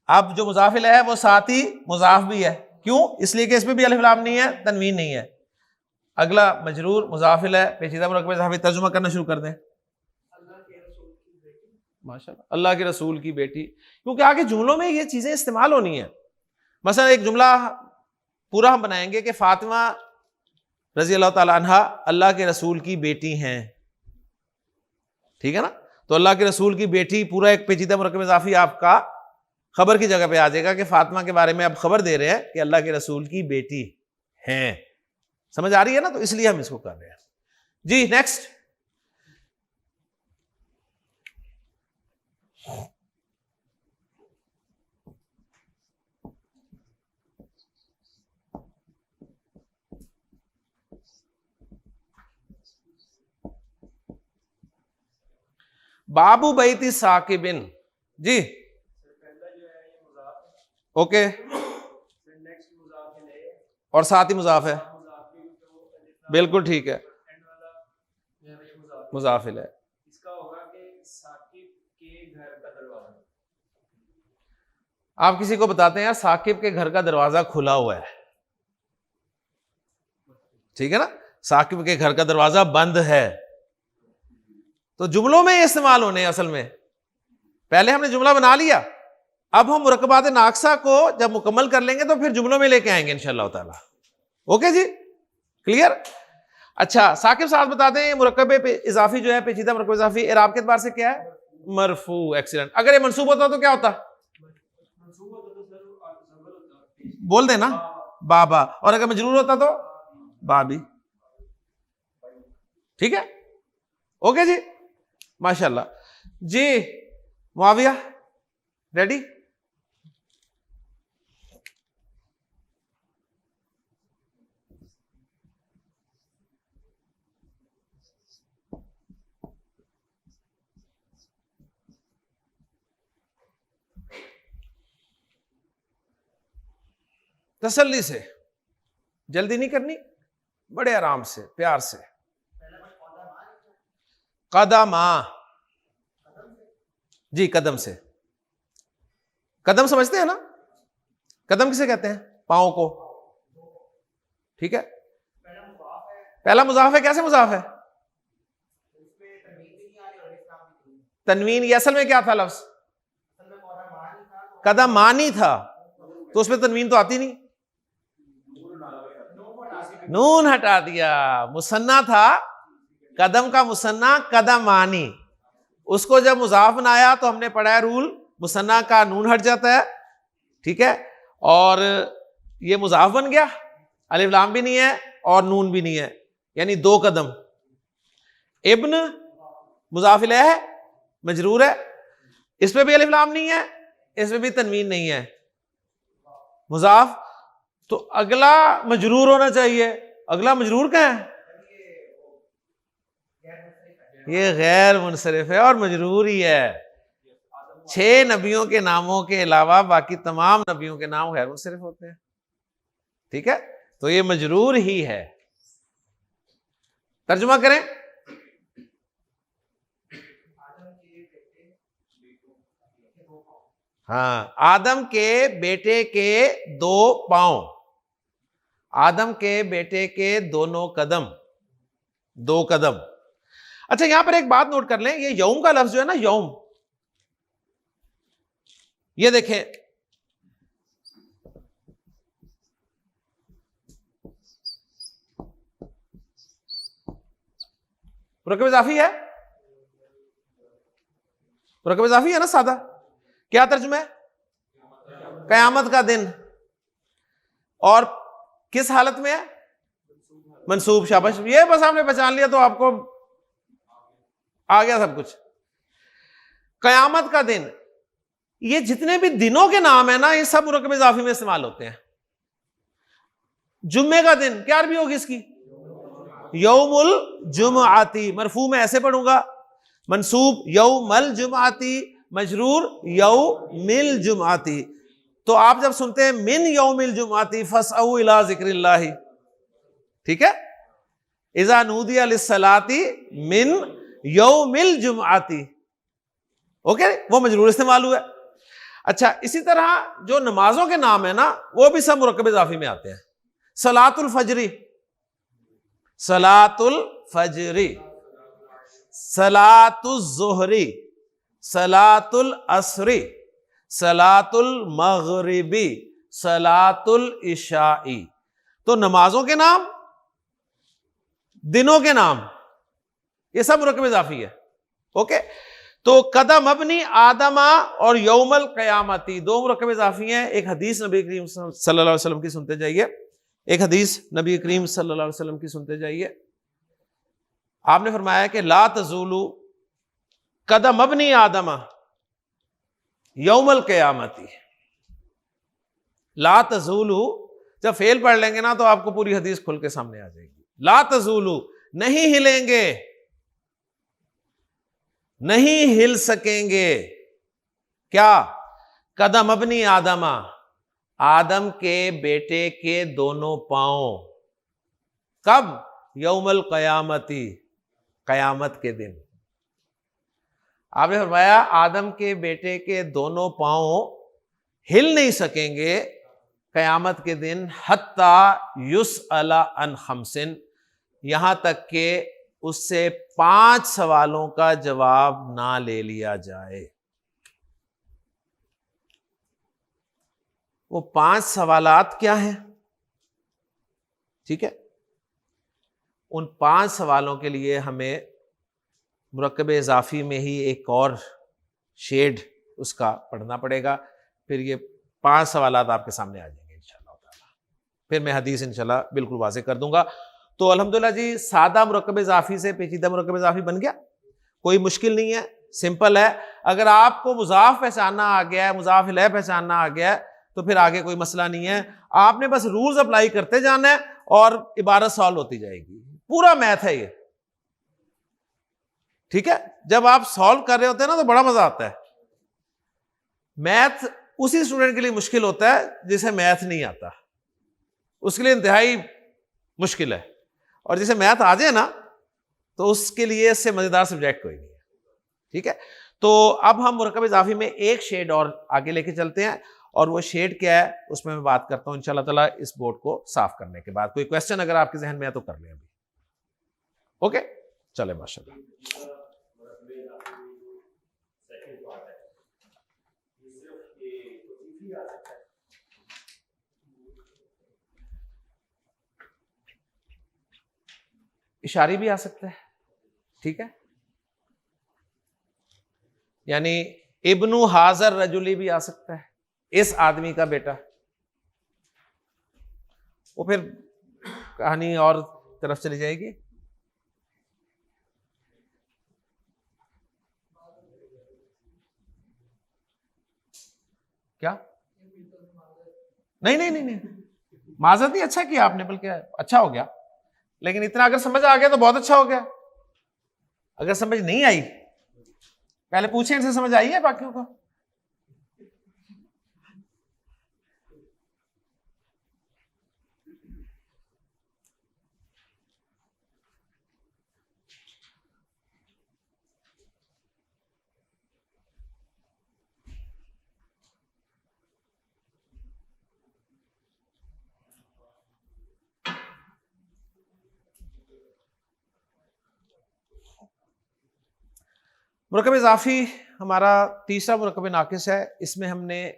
اب جو مضاف الیہ ہے وہ ساتھ ہی مضاف بھی ہے. کیوں؟ اس لیے کہ اس میں بھی الف لام نہیں ہے, تنوین نہیں ہے. اگلا مجرور مضاف الیہ پیچیدہ مرکب اضافی. ترجمہ کرنا شروع کر دیں. ماشاءاللہ, اللہ کے رسول کی بیٹی, کیونکہ آگے جملوں میں یہ چیزیں استعمال ہونی ہیں. مثلا ایک جملہ پورا ہم بنائیں گے کہ فاطمہ رضی اللہ تعالی عنہا اللہ کے رسول کی بیٹی ہیں, ٹھیک ہے نا. تو اللہ کے رسول کی بیٹی پورا ایک پیچیدہ مرکب اضافی آپ کا خبر کی جگہ پہ آ جائے گا کہ فاطمہ کے بارے میں آپ خبر دے رہے ہیں کہ اللہ کے رسول کی بیٹی ہیں. سمجھ آ رہی ہے نا, تو اس لیے ہم اس کو کر رہے ہیں جی. نیکسٹ بابو بیتی ثاقبن جی. اوکے, اور ساتھ ہی مضاف ہے. بالکل ٹھیک ہے, مضاف الیہ. آپ کسی کو بتاتے ہیں یار ثاقب کے گھر کا دروازہ کھلا ہوا ہے, ٹھیک ہے نا, ثاقب کے گھر کا دروازہ بند ہے. تو جملوں میں یہ استعمال ہونے ہیں. اصل میں پہلے ہم نے جملہ بنا لیا, اب ہم مرکبات ناقصہ کو جب مکمل کر لیں گے تو پھر جملوں میں لے کے آئیں گے انشاءاللہ تعالی. اوکے جی, کلیئر. اچھا ثاقب صاحب بتاتے ہیں مرکب اضافی جو ہے پیچیدہ مرکب اضافی اعراب کے اعتبار سے کیا ہے؟ مرفوع. ایکسیلنٹ. اگر یہ منصوب ہوتا تو کیا ہوتا؟ بول دینا بابا. اور اگر مجرور ہوتا تو بابی. ٹھیک ہے اوکے جی, ماشاءاللہ جی. معاویہ ریڈی؟ تسلی سے, جلدی نہیں کرنی, بڑے آرام سے پیار سے. قدما جی, قدم سے. قدم سمجھتے ہیں نا, قدم کسے کہتے ہیں؟ پاؤں کو. ٹھیک ہے, پہلا مضاف ہے. کیسے مضاف ہے؟ تنوین. یہ اصل میں کیا تھا لفظ؟ قدم مانی تھا, تو اس میں تنوین تو آتی نہیں, نون ہٹا دیا. مثنیٰ تھا, قدم کا مثنیٰ قدمانی. اس کو جب مضاف بنایا تو ہم نے پڑھا ہے رول, مثنیٰ کا نون ہٹ جاتا ہے, ٹھیک ہے, اور یہ مضاف بن گیا, الف لام بھی نہیں ہے اور نون بھی نہیں ہے, یعنی دو قدم. ابن مضاف الیہ ہے, مجرور ہے, اس پہ بھی الف لام نہیں ہے, اس میں بھی تنوین نہیں ہے. مضاف تو اگلا مجرور ہونا چاہیے. اگلا مجرور کہاں ہے؟ یہ غیر منصرف ہے اور مجرور ہی ہے. 6 نبیوں کے ناموں کے علاوہ باقی تمام نبیوں کے نام غیر منصرف ہوتے ہیں, ٹھیک ہے, تو یہ مجرور ہی ہے. ترجمہ کریں. ہاں, آدم کے بیٹے کے 2 پاؤں, آدم کے بیٹے کے دونوں قدم, 2 قدم. اچھا یہاں پر ایک بات نوٹ کر لیں, یہ یوم کا لفظ جو ہے نا, یوم, یہ دیکھیں مرکب اضافی ہے، مرکب اضافی ہے نا سادہ. کیا ترجمہ ہے؟ قیامت کا دن. اور کس حالت میں ہے؟ منصوب. شاباش، یہ بس آپ نے پہچان لیا تو آپ کو آ گیا سب کچھ. قیامت کا دن، یہ جتنے بھی دنوں کے نام ہیں نا یہ سب مرکب اضافی میں استعمال ہوتے ہیں. جمعے کا دن کیا عربی ہوگی اس کی؟ یوم الجمعاتی. مرفوع میں ایسے پڑھوں گا، منصوب یوم الجمعاتی، مجرور یوم الجمعاتی. تو آپ جب سنتے ہیں من یوم الجمعاتی فاسعوا الی ذکر اللہ، ٹھیک ہے، اذا نودی للصلاۃ من یوم الجمعاتی، اوکے، وہ مجرور استعمال ہوا ہے. اچھا، اسی طرح جو نمازوں کے نام ہیں نا وہ بھی سب مرکب اضافی میں آتے ہیں. صلاۃ الفجری، صلاۃ الفجری، صلاۃ الظہری، صلاۃ العصری، صلاۃ المغربی، صلاۃ العشائی. تو نمازوں کے نام، دنوں کے نام، یہ سب مرکب اضافی ہے. اوکے، تو قدم مبنی آدمہ اور یوم القیامتی دو مرکب اضافی ہیں. ایک حدیث نبی کریم صلی اللہ علیہ وسلم کی سنتے جائیے، ایک حدیث نبی کریم صلی اللہ علیہ وسلم کی سنتے جائیے. آپ نے فرمایا کہ لا تزولو قدم مبنی آدمہ یوم القیامتی. لا تزولو جب فعل پڑھ لیں گے نا تو آپ کو پوری حدیث کھل کے سامنے آ جائے گی. لا تزولو، نہیں ہلیں گے، نہیں ہل سکیں گے. کیا؟ قدم ابنی آدمہ، آدم کے بیٹے کے دونوں پاؤں. کب؟ یوم القیامتی، قیامت کے دن. آپ نے فرمایا آدم کے بیٹے کے دونوں پاؤں ہل نہیں سکیں گے قیامت کے دن حتی یسأل عن خمس، یہاں تک کہ اس سے 5 سوالوں کا جواب نہ لے لیا جائے. وہ 5 سوالات کیا ہیں؟ ٹھیک ہے، ان 5 سوالوں کے لیے ہمیں مرکب اضافی میں ہی ایک اور شیڈ اس کا پڑھنا پڑے گا. پھر یہ 5 سوالات آپ کے سامنے آ جائیں گے انشاءاللہ تعالی. پھر میں حدیث انشاءاللہ بالکل واضح کر دوں گا. تو الحمدللہ جی، سادہ مرکب اضافی سے پیچیدہ مرکب اضافی بن گیا. کوئی مشکل نہیں ہے، سمپل ہے. اگر آپ کو مضاف پہچاننا آ گیا ہے، مضاف الیہ پہچاننا آ گیا ہے تو پھر آگے کوئی مسئلہ نہیں ہے. آپ نے بس رولز اپلائی کرتے جانا ہے اور عبارت سالو ہوتی جائے گی. پورا میتھ ہے یہ، ٹھیک ہے. جب آپ سالو کر رہے ہوتے ہیں نا تو بڑا مزہ آتا ہے. میتھ اسی اسٹوڈنٹ کے لیے مشکل ہوتا ہے جسے میتھ نہیں آتا، اس کے لیے انتہائی مشکل ہے. اور جسے میتھ آ جائے نا تو اس کے لیے اس سے مزیدار سبجیکٹ کوئی نہیں ہے. ٹھیک ہے، تو اب ہم مرکب اضافی میں ایک شیڈ اور آگے لے کے چلتے ہیں، اور وہ شیڈ کیا ہے اس میں بات کرتا ہوں انشاءاللہ تعالیٰ اس بورڈ کو صاف کرنے کے بعد. کوئی کویسچن اگر آپ کے ذہن میں ہے تو کر لیں ابھی. اوکے چلے، ماشاءاللہ. اشاری بھی آ سکتا ہے، ٹھیک ہے، یعنی ابن حاضر رجلی بھی آ سکتا ہے، اس آدمی کا بیٹا. وہ پھر کہانی اور طرف چلی جائے گی. کیا؟ نہیں، معذرت نہیں، اچھا کیا آپ نے، بلکہ اچھا ہو گیا. لیکن اتنا اگر سمجھ آ گیا تو بہت اچھا ہو گیا. اگر سمجھ نہیں آئی پہلے پوچھیں ان سے سمجھ آئی ہے باقیوں کو. مرکب اضافی ہمارا تیسرا مرکب ناقص ہے. اس میں ہم نے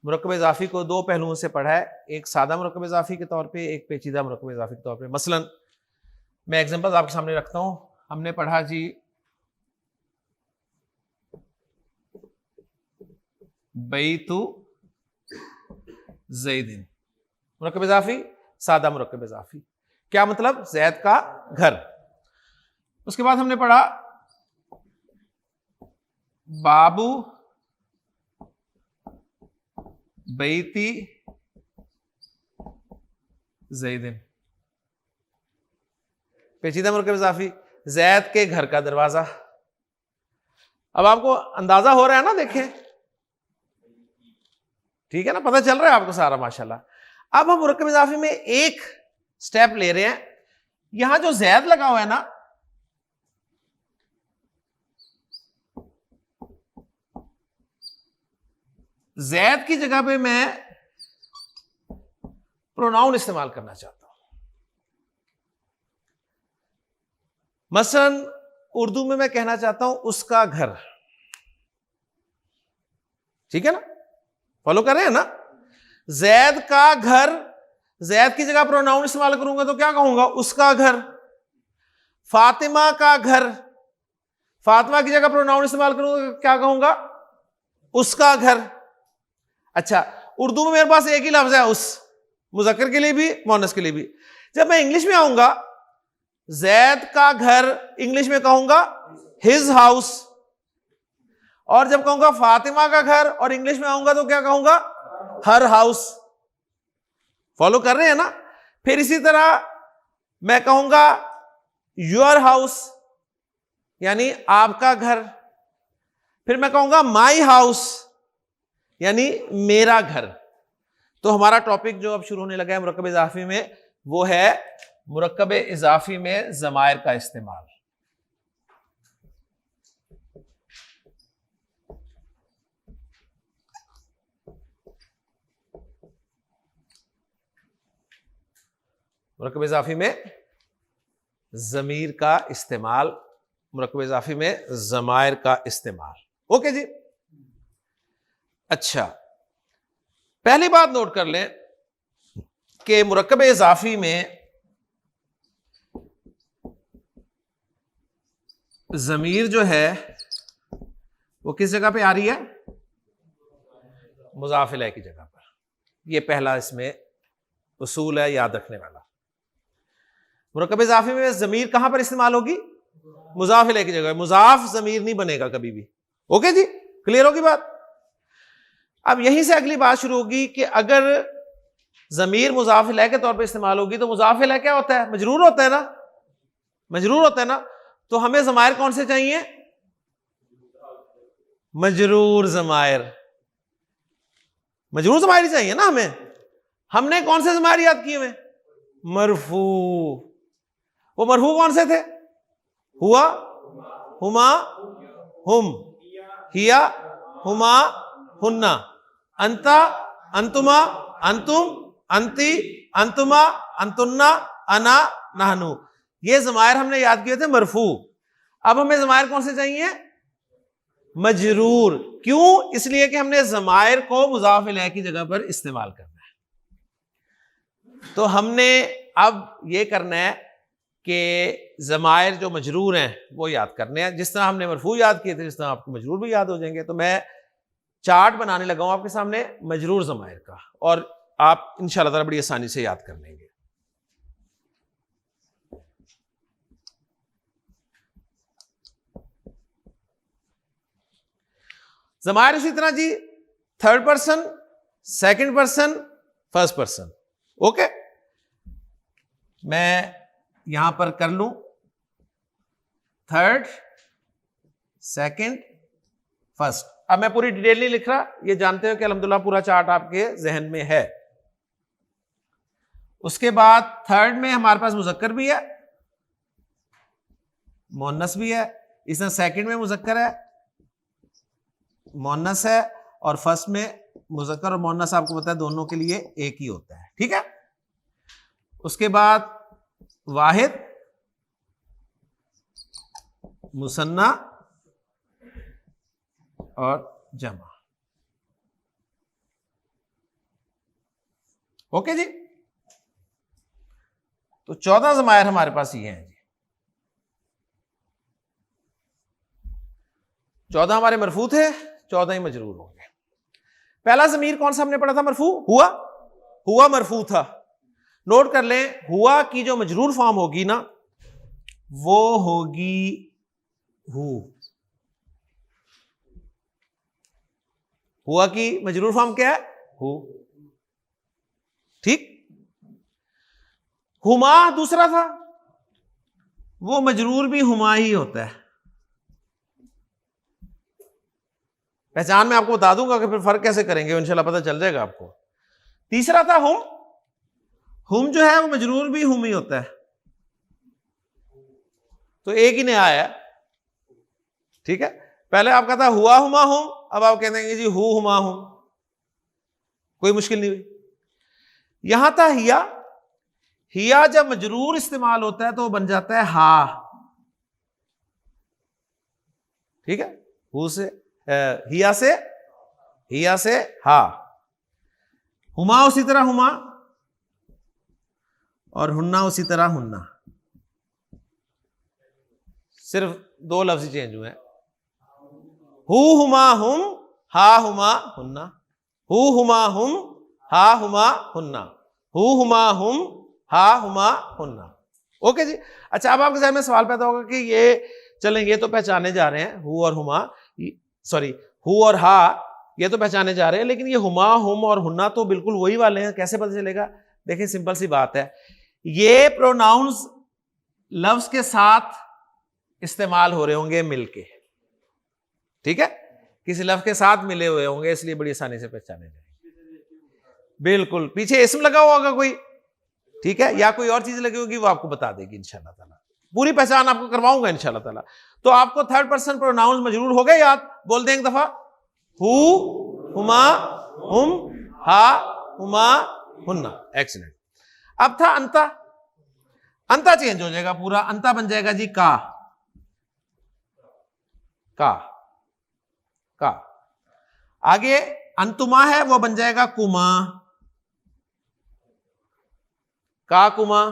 مرکب اضافی کو دو پہلوؤں سے پڑھا ہے, ایک سادہ مرکب اضافی کے طور پہ, ایک پیچیدہ مرکب اضافی کے طور پہ. مثلا میں ایگزامپل آپ کے سامنے رکھتا ہوں. ہم نے پڑھا جی بیت زید, مرکب اضافی سادہ مرکب اضافی. کیا مطلب؟ زید کا گھر. اس کے بعد ہم نے پڑھا بابو بیتی زیدن, پیچیدہ مرکب اضافی زید کے گھر کا دروازہ. اب آپ کو اندازہ ہو رہا ہے نا, دیکھیں ٹھیک ہے نا, پتہ چل رہا ہے آپ کو سارا ماشاءاللہ. اب ہم مرکب اضافی میں ایک سٹیپ لے رہے ہیں. یہاں جو زید لگا ہوا ہے نا, زید کی جگہ پہ میں پروناؤن استعمال کرنا چاہتا ہوں. مثلا اردو میں کہنا چاہتا ہوں اس کا گھر. ٹھیک ہے نا, فالو کر رہے ہیں نا. زید کا گھر, زید کی جگہ پروناؤن استعمال کروں گا تو کیا کہوں گا؟ اس کا گھر. فاطمہ کا گھر, فاطمہ کی جگہ پروناؤن استعمال کروں گا کیا کہوں گا؟ اس کا گھر. اچھا, اردو میں میرے پاس ایک ہی لفظ ہے اس, مذکر کے لیے بھی مؤنث کے لیے بھی. جب میں انگلش میں آؤں گا, زید کا گھر انگلش میں کہوں گا ہز ہاؤس, اور جب کہوں گا فاطمہ کا گھر اور انگلش میں آؤں گا تو کیا کہوں گا؟ ہر ہاؤس. فالو کر رہے ہیں نا. پھر اسی طرح میں کہوں گا یور ہاؤس یعنی آپ کا گھر. پھر میں کہوں گا مائی ہاؤس یعنی میرا گھر. تو ہمارا ٹاپک جو اب شروع ہونے لگا ہے مرکب اضافی میں, وہ ہے مرکب اضافی میں ضمائر کا استعمال. مرکب اضافی میں ضمیر کا استعمال, مرکب اضافی میں ضمائر کا استعمال. اوکے جی. اچھا, پہلی بات نوٹ کر لیں کہ مرکب اضافی میں ضمیر جو ہے وہ کس جگہ پہ آ رہی ہے؟ مضاف الیہ کی جگہ پر. یہ پہلا اس میں اصول ہے یاد رکھنے والا. مرکب اضافی میں ضمیر کہاں پر استعمال ہوگی؟ مضاف الیہ کی جگہ. مضاف ضمیر نہیں بنے گا کبھی بھی. اوکے جی, کلیئر ہوگی بات. اب یہیں سے اگلی بات شروع ہوگی کہ اگر ضمیر مضاف الیہ کے طور پہ استعمال ہوگی تو مضاف الیہ کیا ہوتا ہے؟ مجرور ہوتا ہے نا, مجرور ہوتا ہے نا. تو ہمیں ضمائر کون سے چاہیے؟ مجرور ضمائر. مجرور ضمائر ہی چاہیے نا ہمیں. ہم نے کون سے ضمائر یاد کیے ہوئے؟ مرفوع. وہ مرفوع کون سے تھے؟ ہوا, ہما, ہم, ہیا, ہما, ہننا, انتا, انتما, انتم, انتی, انتما, انتنا, انا, نحنو. یہ ضمائر ہم نے یاد کیے تھے مرفوع. اب ہمیں ضمائر کون سے چاہیے؟ مجرور. کیوں؟ اس لیے کہ ہم نے ضمائر کو مضاف الیہ کی جگہ پر استعمال کرنا ہے. تو ہم نے اب یہ کرنا ہے کہ ضمائر جو مجرور ہیں وہ یاد کرنے ہیں. جس طرح ہم نے مرفوع یاد کیے تھے جس طرح آپ کو مجرور بھی یاد ہو جائیں گے. تو میں چارٹ بنانے لگا ہوں آپ کے سامنے مجرور ضمائر کا, اور آپ انشاءاللہ تعالی بڑی آسانی سے یاد کر لیں گے. ضمائر اسی طرح جی, third person, second person, first person. Okay, میں یہاں پر کر لوں تھرڈ, سیکنڈ, فرسٹ. اب میں پوری ڈیٹیل نہیں لکھ رہا, یہ جانتے ہو کہ الحمدللہ پورا چارٹ آپ کے ذہن میں ہے. اس کے بعد تھرڈ میں ہمارے پاس مذکر بھی ہے, مؤنث بھی ہے. اس طرح سیکنڈ میں مذکر ہے, مؤنث ہے, اور فرسٹ میں مذکر اور مؤنث آپ کو پتا ہے دونوں کے لیے ایک ہی ہوتا ہے. ٹھیک ہے. اس کے بعد واحد, مثنی, اور جمع. اوکے جی. تو 14 ضمائر ہمارے پاس یہ ہیں جی. 14 ہمارے مرفوع تھے, 14 ہی مجرور ہوں گے. پہلا ضمیر کون سا ہم نے پڑھا تھا مرفوع؟ ہوا. ہوا مرفوع تھا. نوٹ کر لیں, ہوا کی جو مجرور فارم ہوگی نا وہ ہوگی ہو. ہوا کی مجرور فارم کیا ہے؟ ہو. ٹھیک. ہما دوسرا تھا, وہ مجرور بھی ہما ہی ہوتا ہے. پہچان میں آپ کو بتا دوں گا کہ پھر فرق کیسے کریں گے, انشاءاللہ پتہ چل جائے گا آپ کو. تیسرا تھا ہم. ہم جو ہے وہ مجرور بھی ہم ہی ہوتا ہے, تو ایک ہی نیا آیا. ٹھیک ہے. پہلے آپ کہتا ہوا ہما ہم, اب آپ کہتے ہیں جی ہو ہما ہم, کوئی مشکل نہیں ہوئی. یہاں تھا ہیا. ہیا جب مجرور استعمال ہوتا ہے تو وہ بن جاتا ہے ہا. ٹھیک ہے. ہو سے ہیا سے ہا. ہما اسی طرح ہما, اور ہننا اسی طرح ہننا. صرف 2 لفظ چینج ہوئے ہیں. ہو ہما ہم, ہا ہما ہننا. ہو ہما ہم, ہا ہما ہننا. ہو ہما ہم, ہا ہما ہننا. اوکے جی. اچھا, اب آپ کے ذہن میں سوال پیدا ہوگا کہ یہ چلیں یہ تو پہچانے جا رہے ہیں ہو اور ہما, سوری ہو اور ہا یہ تو پہچانے جا رہے ہیں, لیکن یہ ہما ہم اور ہننا تو بالکل وہی والے ہیں, کیسے پتہ چلے گا؟ دیکھیں سمپل سی بات ہے, یہ پروناؤنز لفظ کے ساتھ استعمال ہو رہے ہوں گے مل کے. ٹھیک ہے. کسی لفظ کے ساتھ ملے ہوئے ہوں گے, اس لیے بڑی آسانی سے پہچانے جائیں گے. بالکل. پیچھے اسم لگا ہوا ہوگا کوئی, ٹھیک ہے, یا کوئی اور چیز لگی ہوگی, وہ آپ کو بتا دے گی انشاءاللہ تعالیٰ. پوری پہچان آپ کو کرواؤں گا انشاءاللہ تعالیٰ. تو آپ کو 3rd پرسن پروناؤنز مجرور ہو گئے یاد؟ بول دیں ایک دفعہ. ہو ہما ہم, ہا ہما ہننا. ایکسلنٹ. اب تھا انتا. انتا چینج ہو جائے گا پورا, انتا بن جائے گا جی کا. کا کا. آگے انتما ہے, وہ بن جائے گا کما. کا کما.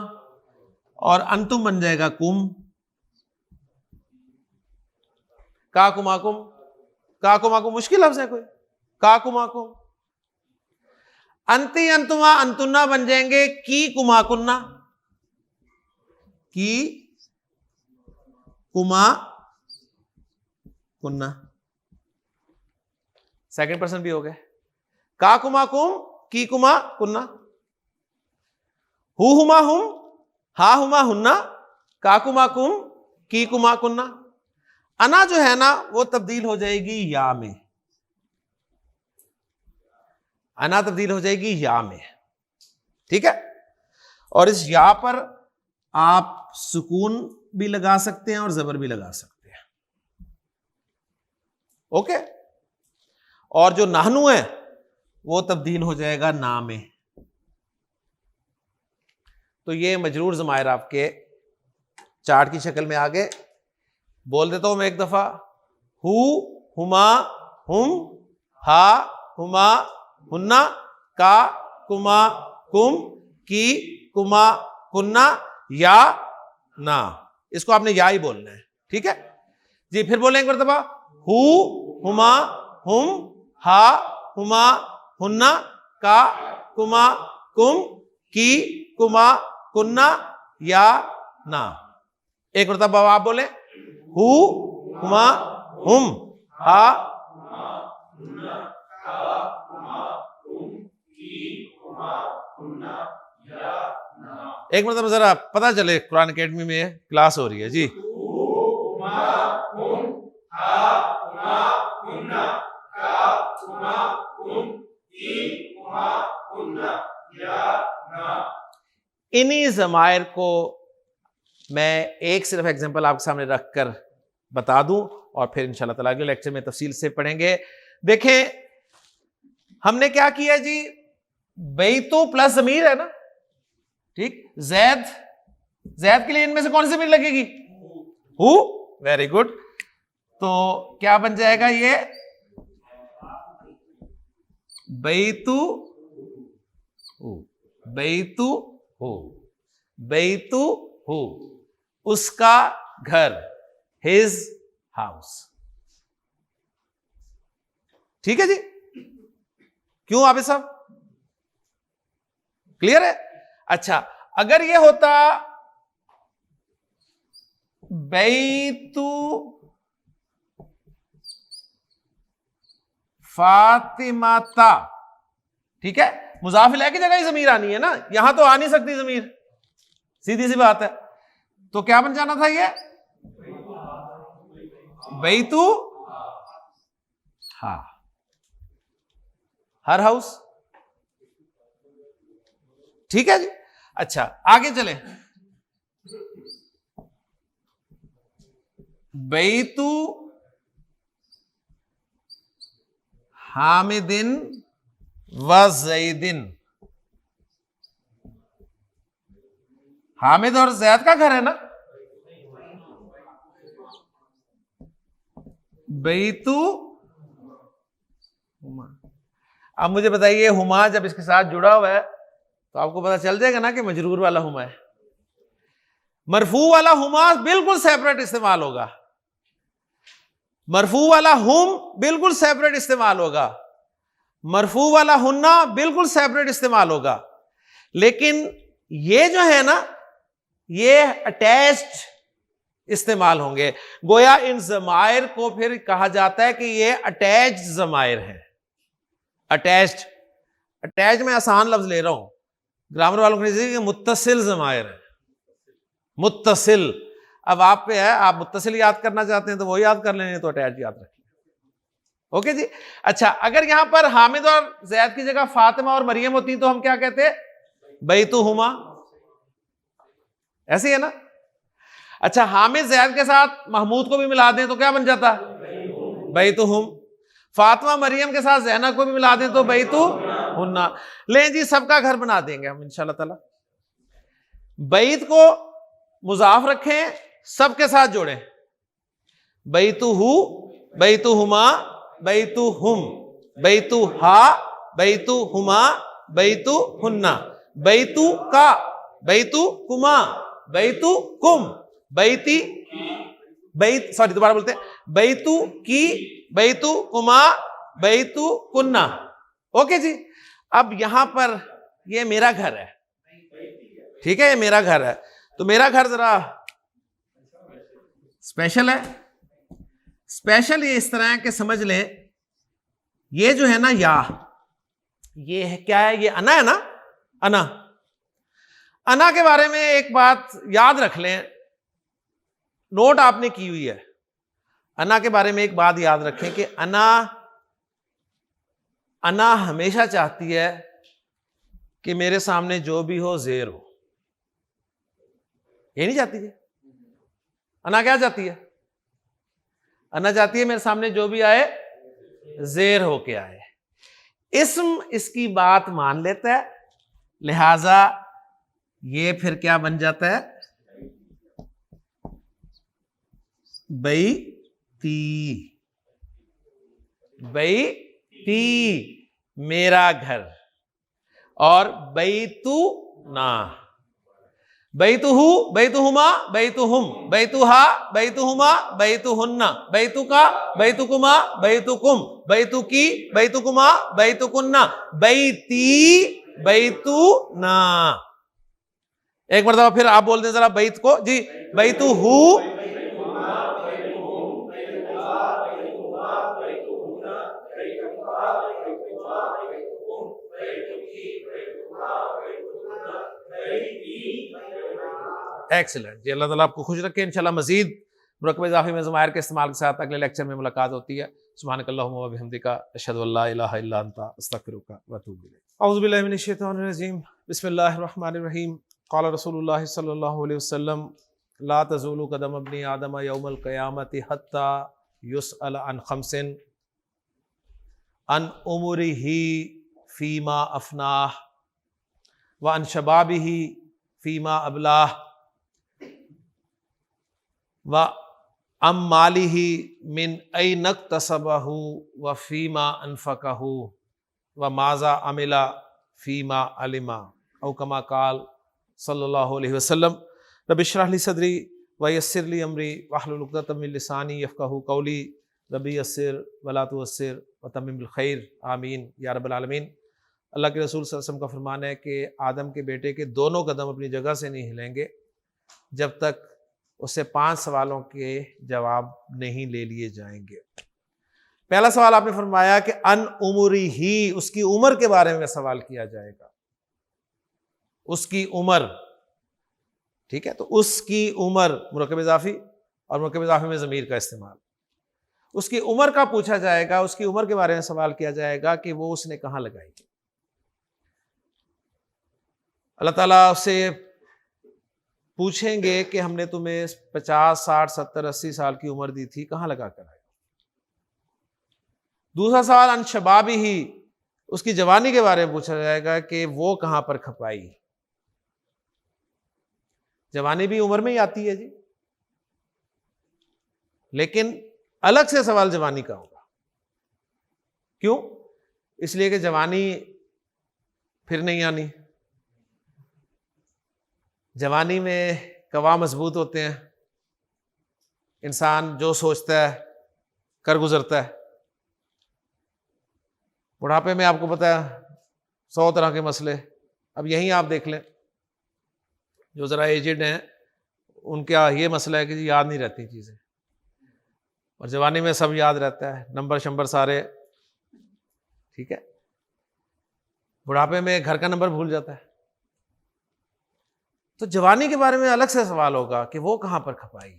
اور انتم بن جائے گا کم. کا کما کم. کا کما کم مشکل لفظ ہے کوئی؟ کا کما کم. انتی انتما انتنا بن جائیں گے کی کما کننا. کی کما کننا. 2nd پرسن بھی ہو گئے. کا کما کم, کی کما کننا. ہو ہما ہم, ہا ہما ہننا. کا کما کم, کی کما کننا. انا جو ہے نا وہ تبدیل ہو جائے گی یا میں. انا تبدیل ہو جائے گی یا میں. ٹھیک ہے. اور اس یا پر آپ سکون بھی لگا سکتے ہیں اور زبر بھی لگا سکتے ہیں. اوکے. اور جو نحنو ہے وہ تبدیل ہو جائے گا نا میں. تو یہ مجرور ضمائر آپ کے چارٹ کی شکل میں آگے. بول دیتا ہوں میں ایک دفعہ. ہو ہما ہم, ہا ہما ہننا. کا کما کم, کی کما کننا. یا نا. اس کو آپ نے یا ہی بولنا ہے. ٹھیک ہے جی. پھر بولیں ایک مرتبہ. ہو ہما ہم, ہا ہما ہننا. کا کما کم, کی کما کننا. یا نا. ایک مرتبہ آپ بولیں. ہو ہما ہم, ہا ایک مرتبہ ذرا پتا چلے قرآن اکیڈمی میں کلاس ہو رہی ہے جی. انہی ضمائر کو میں ایک صرف ایگزامپل آپ کے سامنے رکھ کر بتا دوں اور پھر انشاءاللہ تعالیٰ اگلے لیکچر میں تفصیل سے پڑھیں گے. دیکھیں ہم نے کیا کیا جی, بیتو پلس ضمیر ہے نا. ٹھیک. زید, زید کے لیے ان میں سے کون سی ضمیر لگے گی؟ ہو. Very good. تو کیا بن جائے گا یہ بیتو ہو، بیتو ہو، بیتو ہو، اس کا گھر، his house. ٹھیک ہے جی، کیوں عابد صاحب؟ کلیئر ہے؟ اچھا اگر یہ ہوتا بیتو فاطمہ تا، ٹھیک ہے، مضاف الیہ کی جگہ ہی ضمیر آنی ہے نا، یہاں تو آ نہیں سکتی ضمیر، سیدھی سی بات ہے، تو کیا بن جانا تھا یہ بیتو ہاں، ہر ہاؤس. ٹھیک ہے جی. اچھا آگے چلیں، بیتو حامدن و زیدن، حامد اور زید کا گھر ہے نا، بیتو ہما. اب مجھے بتائیے ہما جب اس کے ساتھ جڑا ہوا ہے تو آپ کو پتا چل جائے گا نا کہ مجرور والا ہما ہے. مرفوع والا ہما بالکل سیپریٹ استعمال ہوگا، مرفوع والا ہم بالکل سیپریٹ استعمال ہوگا، مرفوع والا ہننا بالکل سیپریٹ استعمال ہوگا، لیکن یہ جو ہے نا یہ اٹیچڈ استعمال ہوں گے. گویا ان ضمائر کو پھر کہا جاتا ہے کہ یہ اٹیچڈ ضمائر ہیں. اٹیچڈ، اٹیچ میں آسان لفظ لے رہا ہوں، گرامر والوں کو متصل ضمائر ہے، متصل. اب آپ پہ ہے، آپ متصل یاد کرنا چاہتے ہیں تو وہ یاد کر لیں، تو اٹیچ یاد رکھیں. اوکے جی. اچھا اگر یہاں پر حامد اور زید کی جگہ فاطمہ اور مریم ہوتی تو ہم کیا کہتے؟ بیتہما. ایسے ہی ہے نا. اچھا حامد زید کے ساتھ محمود کو بھی ملا دیں تو کیا بن جاتا؟ بیتہم. فاطمہ مریم کے ساتھ زینب کو بھی ملا دیں تو بیتہن. لیں جی سب کا گھر بنا دیں گے ہم انشاءاللہ تعالی. بیت کو مضاف رکھیں، سب کے ساتھ جوڑیں، بیتہو، بیتہما، بیتہم، بیتہا، بیتہما، بیتہن، بیتکا، بیتکما، بیتکم، بیتی، بیت سوری دوبارہ بولتے ہیں، بیتو کی، بیتکما، بیتکنا. اوکے جی. اب یہاں پر یہ میرا گھر ہے، ٹھیک ہے، یہ میرا گھر ہے. تو میرا گھر ذرا اسپیشل ہے. اسپیشل یہ اس طرح ہے کہ سمجھ لیں یہ جو ہے نا یا، یہ ہے کیا ہے؟ یہ انا ہے نا، انا. انا کے بارے میں ایک بات یاد رکھ لیں، نوٹ آپ نے کی ہوئی ہے. انا کے بارے میں ایک بات یاد رکھیں کہ انا ہمیشہ چاہتی ہے کہ میرے سامنے جو بھی ہو زیر ہو. یہ نہیں چاہتی ہے؟ انا کیا چاہتی ہے؟ انا چاہتی ہے میرے سامنے جو بھی آئے زیر ہو کے آئے. اسم اس کی بات مان لیتا ہے، لہذا یہ پھر کیا بن جاتا ہے؟ بیتی. بیتی میرا گھر، اور بیتنا، بیتہو، بیتہما، بیتہم، بیتہا، بیتہما، بیتہن، بیتکا، بیتکما، بیتکم، بیتکی، بیتکما، بیتکن، بیتی، بیتنا. ایک مرتبہ پھر آپ بول دیں ذرا بیت کو جی، بیتہو، ایکسلنٹ جی. اللہ تعالیٰ آپ کو خوش رکھے. انشاءاللہ مزید مرکب اضافی میں ضمائر کے استعمال کے ساتھ اگلے لیکچر میں ملاقات ہوتی ہے. سبحانک اللہم و بحمدک، اشہد ان لا الہ الا انت، استغفرک و اتوب الیک. اعوذ باللہ من الشیطان الرجیم، بسم اللہ الرحمن الرحیم. قال رسول اللہ صلی اللہ علیہ وسلم لا تزول قدم ابن آدم یوم القیامت حتی یسأل عن خمس، عن عمرہ فیما افناہ، وعن شبابہ فیما ابلاہ، وعن مالہ من این اکتسبہ وفیما انفقہ، وماذا عمل فیما علم او کما قال صلی اللہ علیہ وسلم رب اشرح لی صدری ویسر لی امری واحلل عقدۃ من لسانی یفقہوا قولی رب یسر ولا تعسر وتمم بالخیر آمین یا رب العالمین۔ اللہ کے رسول صلی اللہ علیہ وسلم کا فرمان ہے کہ آدم کے بیٹے کے دونوں قدم اپنی جگہ سے نہیں ہلیں گے جب تک اس سے 5 سوالوں کے جواب نہیں لے لیے جائیں گے۔ پہلا سوال آپ نے فرمایا کہ ان عمری ہی، اس کی عمر کے بارے میں سوال کیا جائے گا۔ اس کی عمر، ٹھیک ہے، تو اس کی عمر مرکب اضافی اور مرکب اضافی میں ضمیر کا استعمال، اس کی عمر کا پوچھا جائے گا، اس کی عمر کے بارے میں سوال کیا جائے گا کہ وہ اس نے کہاں لگائی۔ اللہ تعالیٰ سے پوچھیں گے کہ ہم نے تمہیں 50 60 70 80 سال کی عمر دی تھی، کہاں لگا کر آئے۔ دوسرا سوال ان شبابی ہی، اس کی جوانی کے بارے میں پوچھا جائے گا کہ وہ کہاں پر کھپائی۔ جوانی بھی عمر میں ہی آتی ہے جی، لیکن الگ سے سوال جوانی کا ہوگا۔ کیوں؟ اس لیے کہ جوانی پھر نہیں آنی، جوانی میں قوا مضبوط ہوتے ہیں، انسان جو سوچتا ہے کر گزرتا ہے۔ بڑھاپے میں آپ کو پتا ہے 100 طرح کے مسئلے، اب یہیں آپ دیکھ لیں جو ذرا ایجڈ ہیں ان کا یہ مسئلہ ہے کہ جی یاد نہیں رہتی چیزیں، اور جوانی میں سب یاد رہتا ہے، نمبر شمبر سارے، ٹھیک ہے۔ بڑھاپے میں گھر کا نمبر بھول جاتا ہے۔ تو جوانی کے بارے میں الگ سے سوال ہوگا کہ وہ کہاں پر کھپائی۔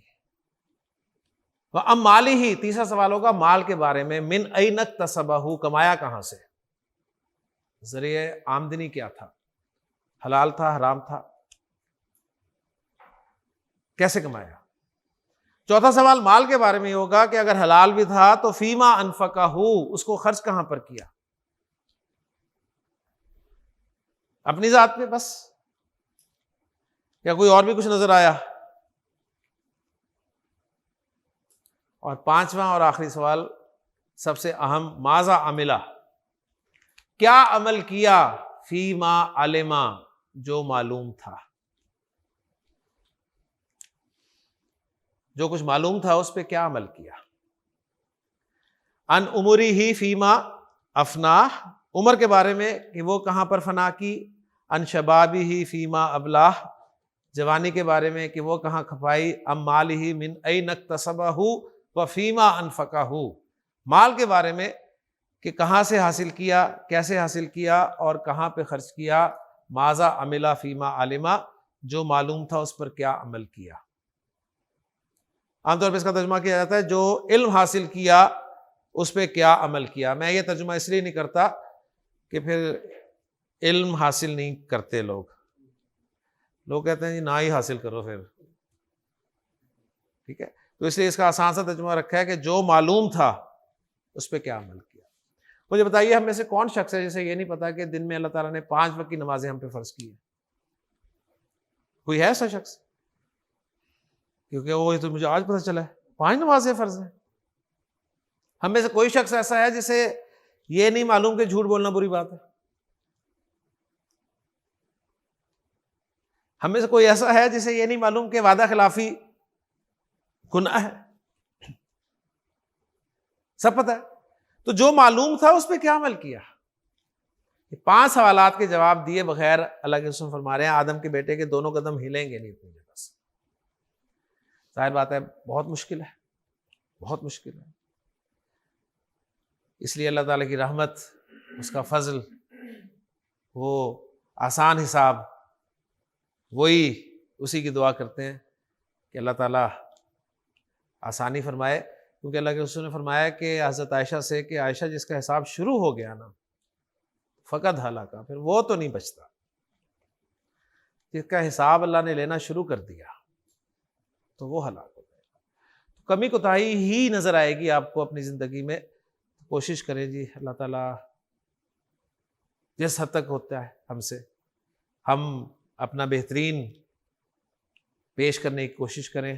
اب مالی ہی، تیسرا سوال ہوگا مال کے بارے میں، من این اکتسبہ، کمایا کہاں سے، ذریعہ آمدنی کیا تھا، حلال تھا حرام تھا، کیسے کمایا۔ چوتھا سوال مال کے بارے میں ہوگا کہ اگر حلال بھی تھا تو فیما انفقہ، اس کو خرچ کہاں پر کیا، اپنی ذات پہ بس یا کوئی اور بھی کچھ نظر آیا۔ اور پانچواں اور آخری سوال سب سے اہم، ماذا عملہ، کیا عمل کیا، فیما علما، جو معلوم تھا، جو کچھ معلوم تھا اس پہ کیا عمل کیا۔ ان عمری ہی فیما افناہ، عمر کے بارے میں کہ وہ کہاں پر فنا کی۔ ان شبابی ہی فیما ابلاہ، جوانی کے بارے میں کہ وہ کہاں کھپائی۔ ام مال ہی من این اکتسبہ و فیما انفقہ، مال کے بارے میں کہ کہاں سے حاصل کیا، کیسے حاصل کیا اور کہاں پہ خرچ کیا۔ ماذا عملہ فیما علما، جو معلوم تھا اس پر کیا عمل کیا۔ عام طور پہ اس کا ترجمہ کیا جاتا ہے جو علم حاصل کیا اس پہ کیا عمل کیا۔ میں یہ ترجمہ اس لیے نہیں کرتا کہ پھر علم حاصل نہیں کرتے لوگ کہتے ہیں جی نہ ہی حاصل کرو پھر، ٹھیک ہے، تو اس لیے اس کا آسان سا ترجمہ رکھا ہے کہ جو معلوم تھا اس پہ کیا عمل کیا۔ مجھے بتائیے ہم میں سے کون شخص ہے جسے یہ نہیں پتا کہ دن میں اللہ تعالیٰ نے 5 وقت کی نمازیں ہم پہ فرض کی ہیں؟ کوئی ہے ایسا شخص؟ کیونکہ وہ تو مجھے آج پتہ چلا ہے 5 نمازیں فرض ہیں۔ ہم میں سے کوئی شخص ایسا ہے جسے یہ نہیں معلوم کہ جھوٹ بولنا بری بات ہے؟ ہم میں سے کوئی ایسا ہے جسے یہ نہیں معلوم کہ وعدہ خلافی گناہ ہے؟ سب پتہ ہے۔ تو جو معلوم تھا اس پہ کیا عمل کیا۔ 5 سوالات کے جواب دیے بغیر اللہ کے رسول فرما رہے ہیں آدم کے بیٹے کے دونوں قدم ہلیں گے نہیں اپنی جگہ سے۔ ظاہر بات ہے بہت مشکل ہے، بہت مشکل ہے۔ اس لیے اللہ تعالیٰ کی رحمت، اس کا فضل، وہ آسان حساب، وہی اسی کی دعا کرتے ہیں کہ اللہ تعالیٰ آسانی فرمائے، کیونکہ اللہ کے رسول نے فرمایا کہ حضرت عائشہ سے کہ عائشہ جس کا حساب شروع ہو گیا نا فقط ہلاکا، پھر وہ تو نہیں بچتا۔ جس کا حساب اللہ نے لینا شروع کر دیا تو وہ ہلاک ہو جائے گا۔ کمی کوتاہی ہی نظر آئے گی آپ کو اپنی زندگی میں، کوشش کریں جی اللہ تعالیٰ جس حد تک ہوتا ہے ہم سے، ہم اپنا بہترین پیش کرنے کی کوشش کریں،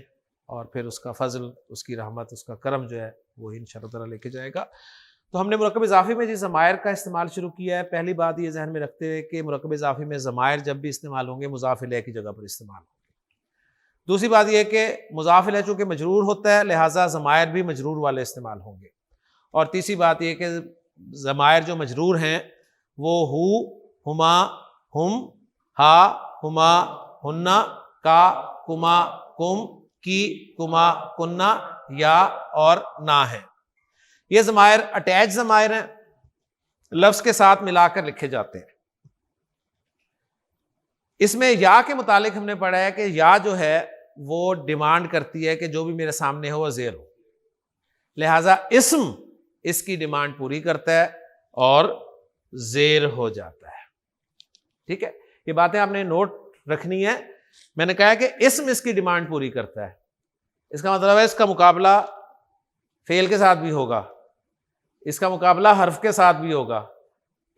اور پھر اس کا فضل، اس کی رحمت، اس کا کرم جو ہے وہ انشاءاللہ تعالیٰ لے کے جائے گا۔ تو ہم نے مرکب اضافی میں جی ضمائر کا استعمال شروع کیا ہے. پہلی بات یہ ذہن میں رکھتے ہوئے کہ مرکب اضافی میں ضمائر جب بھی استعمال ہوں گے مضاف الیہ کی جگہ پر استعمال ہوں گے. دوسری بات یہ کہ مضاف الیہ چونکہ مجرور ہوتا ہے لہٰذا ضمائر بھی مجرور والے استعمال ہوں گے. اور تیسری بات یہ کہ ضمائر جو مجرور ہیں وہ ہو، ہما، ہم، ہا، ہما، ہننا، کا، کما، کم، کی، کما، کننا، یا اور نا ہے. یہ ضمائر اٹیچ ضمائر ہیں، لفظ کے ساتھ ملا کر لکھے جاتے ہیں. اس میں یا کے متعلق ہم نے پڑھا ہے کہ یا جو ہے وہ ڈیمانڈ کرتی ہے کہ جو بھی میرے سامنے ہو وہ زیر ہو، لہذا اسم اس کی ڈیمانڈ پوری کرتا ہے اور زیر ہو جاتا ہے. ٹھیک ہے، یہ باتیں آپ نے نوٹ رکھنی ہے. میں نے کہا کہ اسم اس کی ڈیمانڈ پوری کرتا ہے، اس کا مطلب ہے اس کا مقابلہ فعل کے ساتھ بھی ہوگا، اس کا مقابلہ حرف کے ساتھ بھی ہوگا،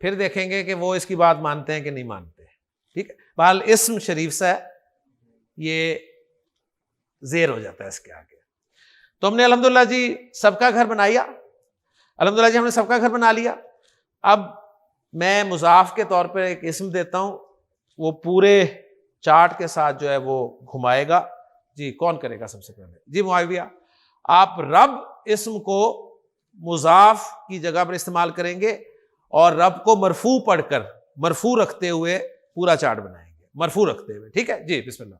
پھر دیکھیں گے کہ وہ اس کی بات مانتے ہیں کہ نہیں مانتے. ٹھیک ہے، بہرحال اسم شریف سا ہے، یہ زیر ہو جاتا ہے اس کے آگے. تو ہم نے الحمدللہ جی سب کا گھر بنایا، الحمدللہ جی ہم نے سب کا گھر بنا لیا. اب میں مضاف کے طور پہ ایک اسم دیتا ہوں، وہ پورے چارٹ کے ساتھ جو ہے وہ گھمائے گا. جی کون کرے گا سب سے پہلے؟ جی معاویہ. آپ رب اسم کو مضاف کی جگہ پر استعمال کریں گے اور رب کو مرفوع پڑھ کر مرفوع رکھتے ہوئے پورا چارٹ بنائیں گے، مرفوع رکھتے ہوئے. ٹھیک ہے جی بسم اللہ.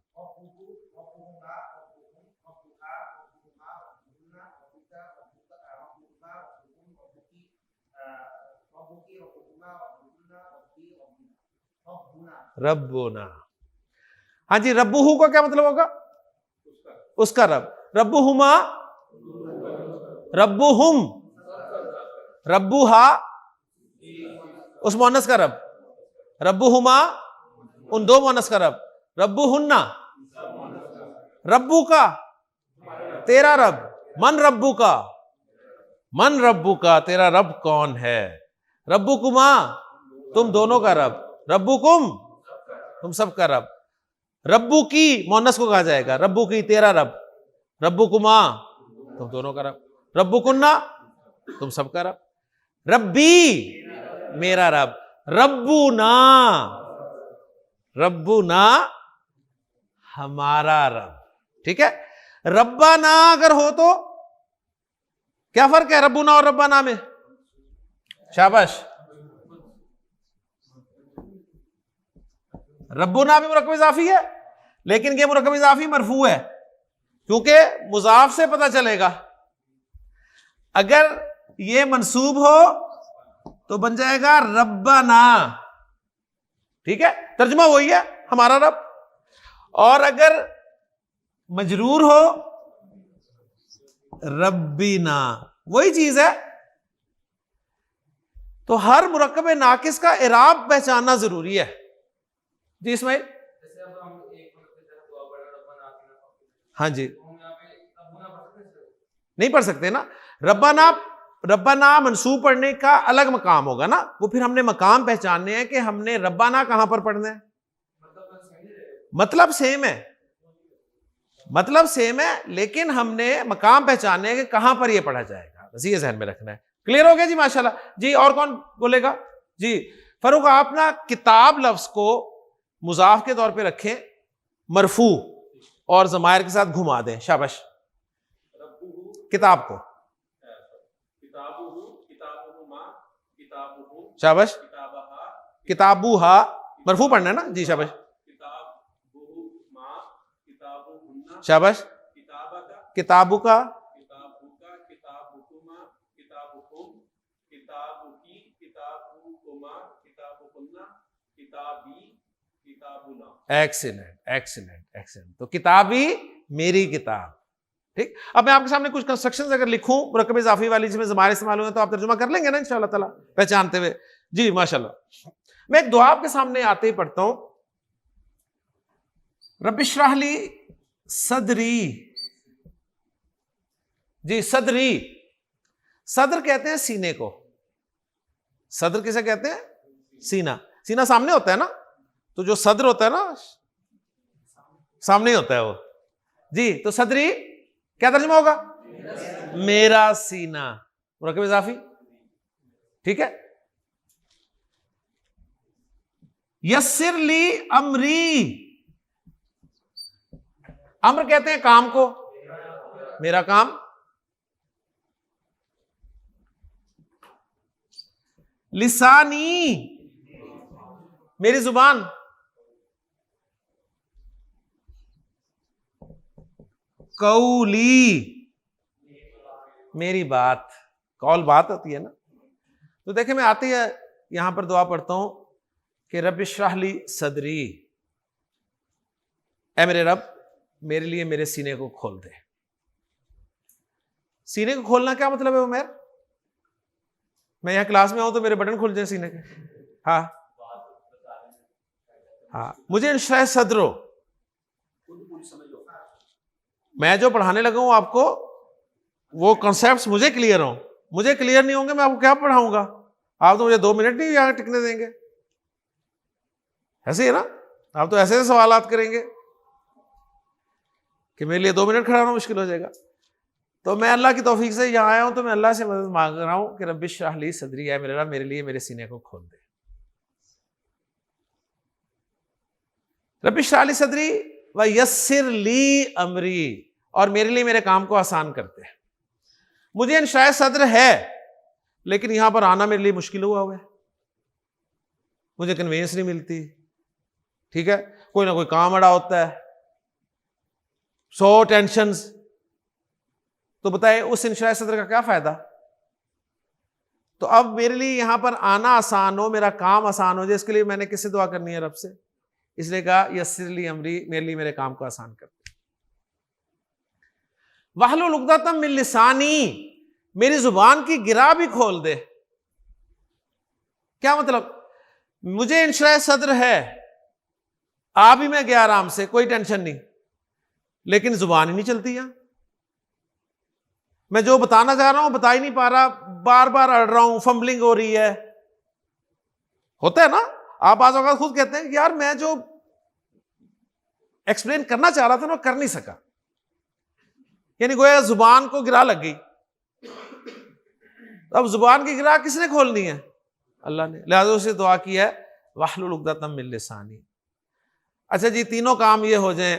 ربنا. ہاں جی، ربہو کا کیا مطلب ہوگا؟ اس کا رب. ربہما، ربہم، ربہا اس مؤنث کا رب، ربہما ان دو مؤنث کا رب، ربہنہ ربو کا تیرا رب. من ربو کا، من ربو کا تیرا رب کون ہے. ربکما تم دونوں کا رب، ربکم تم سب کا رب. ربو کی مؤنث کو کہا جائے گا، ربو کی تیرا رب، ربکما تم دونوں کا رب، ربکنہ تم سب کا رب، ربی میرا رب، ربنا ربنا ہمارا رب. ٹھیک ہے، ربنا اگر ہو تو کیا فرق ہے ربنا اور ربنا میں؟ شاباش. ربنا بھی مرکب اضافی ہے لیکن یہ مرکب اضافی مرفوع ہے کیونکہ مضاف سے پتہ چلے گا. اگر یہ منصوب ہو تو بن جائے گا ربنا. ٹھیک ہے، ترجمہ وہی ہے ہمارا رب. اور اگر مجرور ہو ربنا، وہی چیز ہے. تو ہر مرکب ناقص کا اعراب پہچاننا ضروری ہے. جی اسماعیل. ہاں جی نہیں پڑھ سکتے نا. ربنا ربنا منصوب پڑھنے کا الگ مقام ہوگا نا، وہ پھر ہم نے مقام پہچاننے ہیں کہ ہم نے ربنا کہاں پر پڑھنا ہے. مطلب سیم ہے، مطلب سیم ہے لیکن ہم نے مقام پہچاننے ہیں کہ کہاں پر یہ پڑھا جائے گا. بس یہ ذہن میں رکھنا ہے. کلیئر ہو گیا جی ماشاءاللہ. جی اور کون بولے گا؟ جی فاروق آپ نا کتاب لفظ کو مضاف کے طور پہ رکھیں مرفوع اور ضمائر کے ساتھ گھما دیں. شاباش. کتاب کو شاباش. کتابوہا مرفوع پڑھنا ہے نا. جی شاباش شاباش. کتابو کا ایکسیلنٹ ایکسیلنٹ ایکسیلنٹ. تو کتابی میری کتاب. ٹھیک. اب میں آپ کے سامنے کچھ کنسٹرکشنز اگر لکھوں مرکب اضافی والی جس میں ضمائر استعمال ہوئے تو آپ ترجمہ کر لیں گے نا انشاءاللہ تعالی پہچانتے ہوئے. جی ماشاءاللہ. میں ایک دعا آپ کے سامنے آتے ہی پڑھتا ہوں. رب اشرح لی صدری. جی صدری، صدر کہتے ہیں سینے کو. صدر کسے کہتے ہیں؟ سینہ. سینہ سامنے ہوتا ہے نا، تو جو صدر ہوتا ہے نا سامنے ہوتا ہے وہ. جی تو صدری کیا ترجمہ ہوگا؟ میرا سینہ. مرکب اضافی ٹھیک ہے. یسر لی امری، امر کہتے ہیں کام کو، میرا کام. لسانی، میری زبان. قولی، میری بات. قول بات ہوتی ہے نا. تو دیکھیں میں آتی ہے یہاں پر دعا پڑھتا ہوں کہ رب اشرح لی صدری، اے میرے رب میرے لیے میرے سینے کو کھول دے. سینے کو کھولنا کیا مطلب ہے عمر؟ میں یہاں کلاس میں آؤں تو میرے بٹن کھل جائیں سینے کے؟ ہاں ہاں. مجھے انشراح صدر ہو، میں جو پڑھانے لگا ہوں آپ کو وہ کنسیپٹس مجھے کلیئر ہوں. مجھے کلیئر نہیں ہوں گے میں آپ کو کیا پڑھاؤں گا؟ آپ تو مجھے 2 منٹ نہیں یہاں ٹکنے دیں گے. ایسے ہی ہے نا، آپ تو ایسے سوالات کریں گے کہ میرے لیے 2 منٹ کھڑا ہونا مشکل ہو جائے گا. تو میں اللہ کی توفیق سے یہاں آیا ہوں تو میں اللہ سے مدد مانگ رہا ہوں کہ رب اشرح لی صدری، ہے میرے رب میرے لیے میرے سینے کو کھول دے. رب اشرح لی صدری ویسر لی امری، اور میرے لیے میرے کام کو آسان کرتے ہیں. مجھے انشراح صدر ہے لیکن یہاں پر آنا میرے لیے مشکل ہوا ہے، مجھے کنوینس نہیں ملتی. ٹھیک ہے، کوئی نہ کوئی کام اڑا ہوتا ہے، 100 ٹینشنز. تو بتائیں اس انشراح صدر کا کیا فائدہ؟ تو اب میرے لیے یہاں پر آنا آسان ہو، میرا کام آسان ہو جائے، اس کے لیے میں نے کس سے دعا کرنی ہے؟ رب سے. اس لیے کہا یسر لی امری، میرے لیے میرے کام کو آسان کر دے. واحلل عقدۃ من لسانی، میری زبان کی گرا بھی کھول دے. کیا مطلب؟ مجھے انشراح صدر ہے، آ بھی میں گیا آرام سے، کوئی ٹینشن نہیں، لیکن زبان ہی نہیں چلتی یہاں. میں جو بتانا چاہ رہا ہوں بتا ہی نہیں پا رہا، بار بار اڑ رہا ہوں، فمبلنگ ہو رہی ہے. ہوتا ہے نا، آپ بعض اوقات خود کہتے ہیں کہ یار میں جو ایکسپلین کرنا چاہ رہا تھا نا وہ کر نہیں سکا، یعنی گویا زبان کو گرا لگ گئی. اب زبان کی گرا کس نے کھولنی ہے؟ اللہ نے. لہٰذا اسے دعا کی ہے واحلل عقدۃ من لسانی. اچھا جی، تینوں کام یہ ہو جائیں،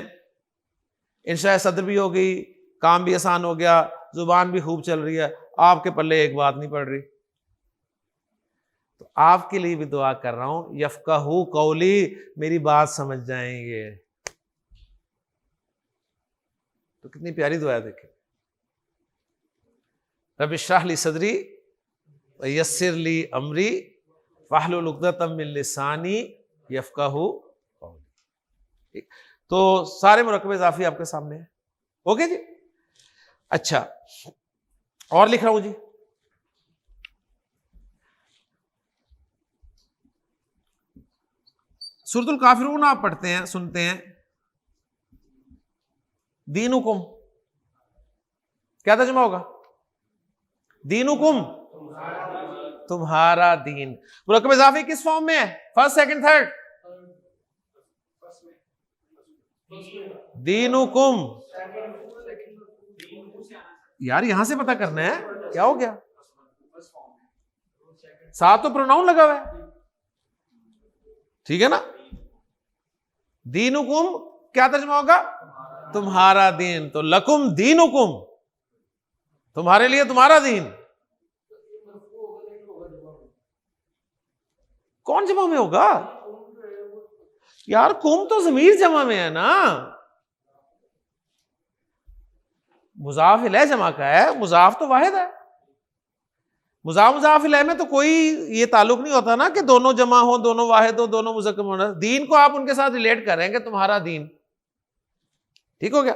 انشراح صدر بھی ہو گئی، کام بھی آسان ہو گیا، زبان بھی خوب چل رہی ہے، آپ کے پلے ایک بات نہیں پڑ رہی. تو آپ کے لیے بھی دعا کر رہا ہوں یفقہوا قولی، میری بات سمجھ جائیں گے. تو کتنی پیاری دعا ہے، دیکھیں. رب اشرح لی صدری ویسر لی امری واحلل عقدۃ من لسانی یفقہوا قولی. تو سارے مرکب اضافی آپ کے سامنے ہیں. اوکے جی. اچھا اور لکھ رہا ہوں جی. سورۃ الکافرون آپ پڑھتے ہیں، سنتے ہیں. دینکم کیا ترجمہ ہوگا؟ دینکم، تمہارا دین. مرکب اضافی کس فارم میں ہے؟ First, second, third? دینکم. یار یہاں سے پتہ کرنا ہے کیا ہو گیا، ساتھ تو پروناؤن لگا ہوا ہے. ٹھیک ہے نا. دینکم کیا ترجمہ ہوگا؟ تمہارا دین. تو لکم دینکم، تمہارے لیے تمہارا دین. کون جمع میں ہوگا یار؟ کم تو ضمیر جمع میں ہے نا، مضاف الیہ جمع کا ہے، مضاف تو واحد ہے. مضاف الیہ میں تو کوئی یہ تعلق نہیں ہوتا نا کہ دونوں جمع ہو، دونوں واحد ہو، دونوں مذکر مؤنث. دین کو آپ ان کے ساتھ ریلیٹ کر رہے ہیں کہ تمہارا دین. ٹھیک ہو گیا.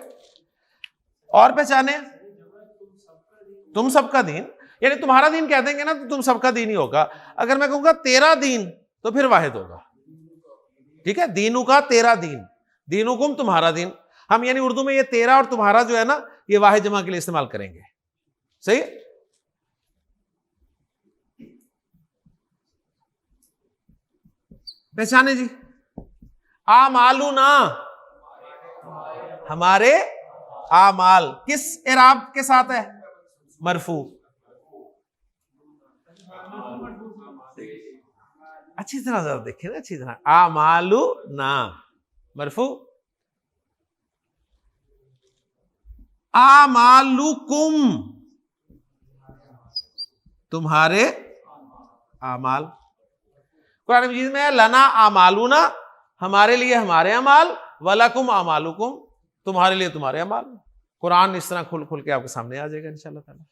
اور پہچانے تم سب کا دین، یعنی تمہارا دین کہہ دیں گے نا تو تم سب کا دین ہی ہوگا. اگر میں کہوں گا تیرا دین تو پھر واحد ہوگا. ٹھیک ہے. دینوں کا تیرا دین، دینکم تمہارا دین. ہم یعنی اردو میں یہ تیرا اور تمہارا جو ہے نا یہ واحد جمع کے لیے استعمال کریں گے. صحیح. پہچانے جی. اعمالنا، ہمارے اعمال کس اعراب کے ساتھ ہے؟ مرفوع. اچھی طرح ذرا دیکھیں نا، اچھی طرح. اعمالنا مرفوع، اعمالکم تمہارے اعمال. قرآن مجید میں لنا اعمالنا ہمارے لیے ہمارے اعمال، ولکم اعمالکم تمہارے لیے تمہارے اعمال. قرآن اس طرح کھل کھل کے آپ کے سامنے آ جائے گا انشاءاللہ تعالی.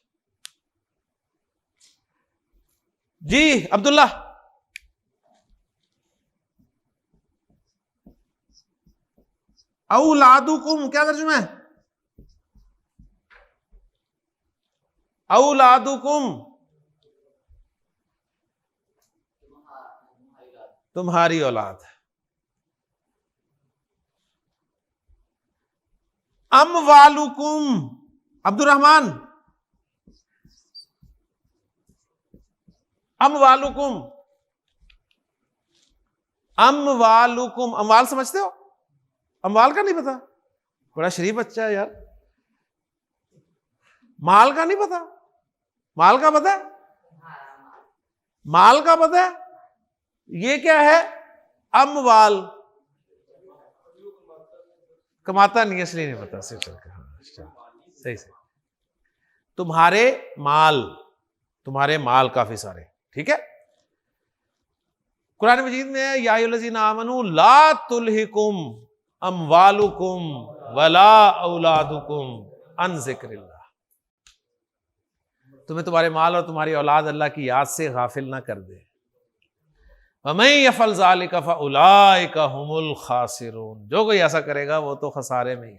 جی عبداللہ. اولادکم کیا ترجمہ ہے؟ اولادکم تمہاری اولاد. اموالکم عبد الرحمن، اموالکم، اموالکم اموال سمجھتے ہو؟ اموال کا نہیں پتا؟ بڑا شریف بچہ ہے یار. مال کا نہیں پتا؟ مال کا پتا ہے؟ مال کا پتا ہے؟ یہ کیا ہے؟ اموال. کماتا نہیں اس لیے نہیں پتا. صحیح سے تمہارے مال، تمہارے مال کافی سارے. ٹھیک ہے. قرآن مجید میں یا ایھا الذین آمنوا لا تلہکم اموالکم ولا اولادکم عن ذکر اللہ. تمہیں تمہارے مال اور تمہاری اولاد اللہ کی یاد سے غافل نہ کر دے. وَمَن يَفْعَلْ ذَلِكَ فَأُولَٰئِكَ هُمُ الْخَاسِرُونَ. جو کوئی ایسا کرے گا وہ تو خسارے میں ہی.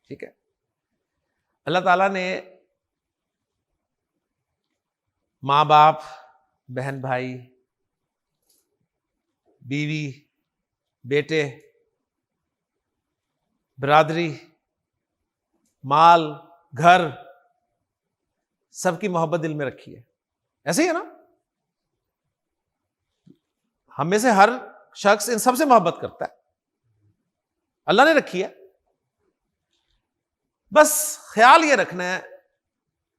ٹھیک ہے. اللہ تعالیٰ نے ماں باپ، بہن بھائی، بیوی، بیٹے، برادری، مال، گھر، سب کی محبت دل میں رکھی ہے. ایسے ہی ہے نا؟ ہم میں سے ہر شخص ان سب سے محبت کرتا ہے، اللہ نے رکھی ہے. بس خیال یہ رکھنا ہے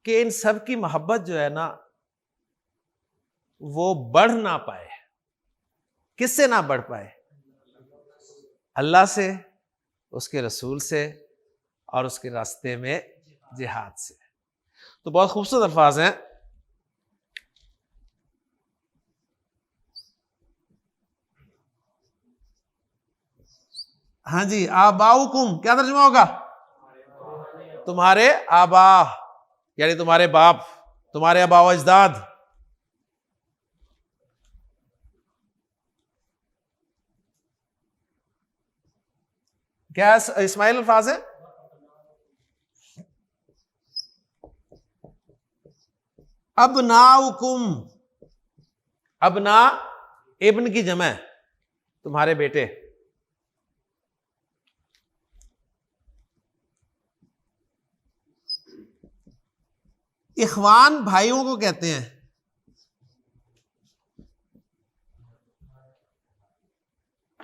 کہ ان سب کی محبت جو ہے نا وہ بڑھ نہ پائے. کس سے نہ بڑھ پائے؟ اللہ سے، اس کے رسول سے، اور اس کے راستے میں جہاد سے. تو بہت خوبصورت الفاظ ہیں. ہاں جی. آباؤکم کیا ترجمہ ہوگا؟ تمہارے آبا، یعنی تمہارے باپ، تمہارے آبا و اجداد. کیا اسماعیل الفاظ ہیں؟ ابناؤکم. ابنا ابن کی جمع ہے، تمہارے بیٹے. اخوان بھائیوں کو کہتے ہیں.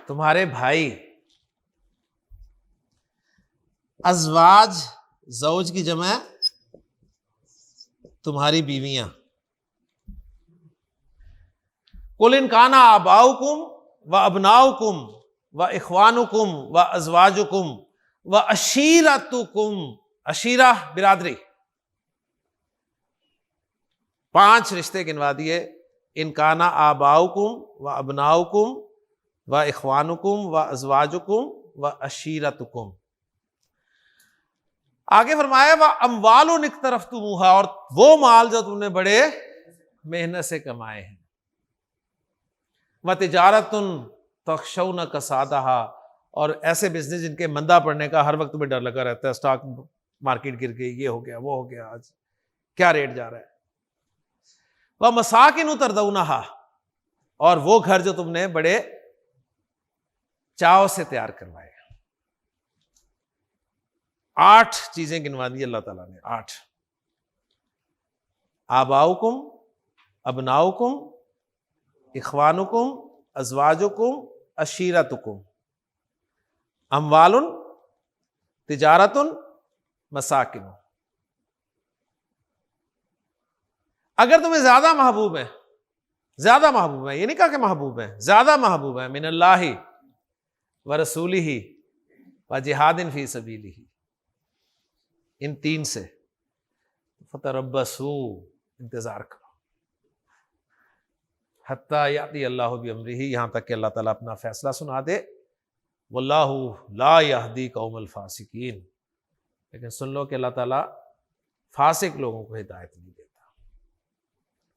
تمہارے بھائی. ازواج زوج کی جمع ہے، تمہاری بیویاں. قل ان کان آباؤکم و ابناؤکم و اخوانکم و ازواجکم و عشیرتکم. عشیرہ برادری. 5 رشتے گنوا دیے. ان کان آباؤکم و ابناؤکم و اخوانکم و ازواجکم و عشیرتکم. آگے فرمایا وَأَمْوَالٌ اقْتَرَفْتُمُوهَا، اور وہ مال جو تم نے بڑے محنت سے کمائے ہیں. وَتِجَارَةٌ تَخْشَوْنَ كَسَادَهَا، اور ایسے بزنس جن کے مندہ پڑنے کا ہر وقت تمہیں ڈر لگا رہتا ہے. اسٹاک مارکیٹ گر گئی، یہ ہو گیا، وہ ہو گیا، آج کیا ریٹ جا رہا ہے. وَمَسَاكِنُ تَرْضَوْنَهَا، اور وہ گھر جو تم نے بڑے چاؤ سے تیار کروائے. 8 چیزیں گنوا دی اللہ تعالیٰ نے. 8. آباؤکم، ابناؤکم، اخوانکم، ازواجکم، عشیرتکم، اموال، تجارت، مساکن. اگر تمہیں زیادہ محبوب ہے زیادہ محبوب ہیں، یہ نہیں کہا کہ محبوب ہیں، زیادہ محبوب ہیں، من اللہ ورسولہ وجہاد فی سبیلہ، ان تین سے. فتربصوا، انتظار کرو، حتی یاتی اللہ بامرہ، یہاں تک کہ اللہ تعالیٰ اپنا فیصلہ سنا دے. واللہ لا یہدی قوم الفاسقین، لیکن سن لو کہ اللہ تعالیٰ فاسق لوگوں کو ہدایت نہیں دیتا.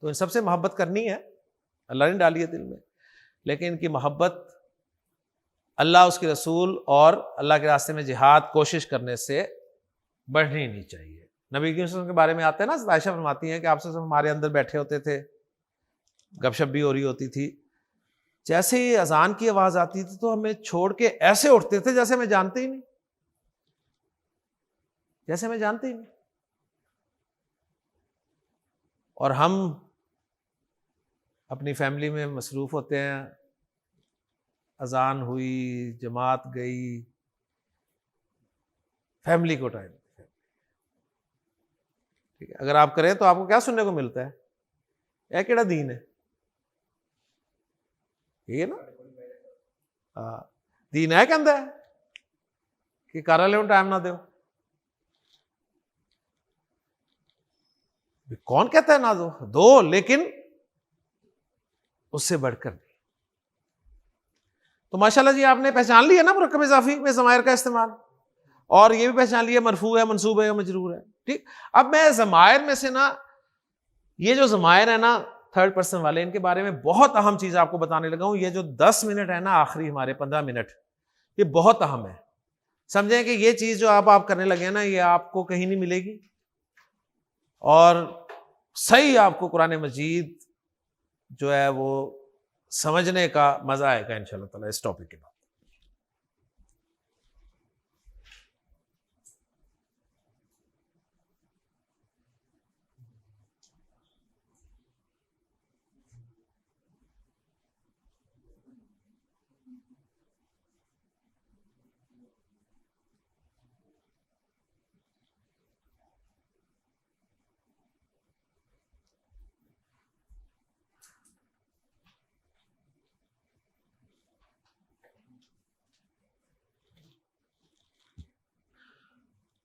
تو ان سب سے محبت کرنی ہے، اللہ نے ڈالی ہے دل میں، لیکن ان کی محبت اللہ، اس کے رسول اور اللہ کے راستے میں جہاد کوشش کرنے سے بڑھنی نہیں چاہیے. نبی کی وسلم کے بارے میں آتا ہے نا، عائشہ فرماتی ہیں کہ آپ سے ہمارے اندر بیٹھے ہوتے تھے، گپ شپ بھی ہو رہی ہوتی تھی، جیسے ہی اذان کی آواز آتی تھی تو ہمیں چھوڑ کے ایسے اٹھتے تھے جیسے ہمیں جانتے ہی نہیں، جیسے ہمیں جانتے ہی نہیں. اور ہم اپنی فیملی میں مصروف ہوتے ہیں، اذان ہوئی، جماعت گئی، فیملی کو ٹائم. ٹھیک ہے، اگر آپ کریں تو آپ کو کیا سننے کو ملتا ہے؟ اے کیڑا دین ہے یہ نا، دین ہے کہندا ہے کہ کر لے ٹائم نہ دیو. کون کہتا ہے نہ دو؟ دو، لیکن اس سے بڑھ کر نہیں. تو ماشاءاللہ جی آپ نے پہچان لیا نا مرکب اضافی میں ضمائر کا استعمال، اور یہ بھی پہچان لیا مرفوع ہے، منصوب ہے یا مجرور ہے. ٹھیک، اب میں ضمائر میں سے نا، یہ جو ضمائر ہے نا تھرڈ پرسن والے، ان کے بارے میں بہت اہم چیز آپ کو بتانے لگا ہوں. یہ جو 10 منٹ ہے نا آخری ہمارے 15 منٹ، یہ بہت اہم ہے. سمجھیں کہ یہ چیز جو آپ کرنے لگے ہیں نا، یہ آپ کو کہیں نہیں ملے گی، اور صحیح آپ کو قرآن مجید جو ہے وہ سمجھنے کا مزہ آئے گا انشاءاللہ تعالی اس ٹاپک کے بعد.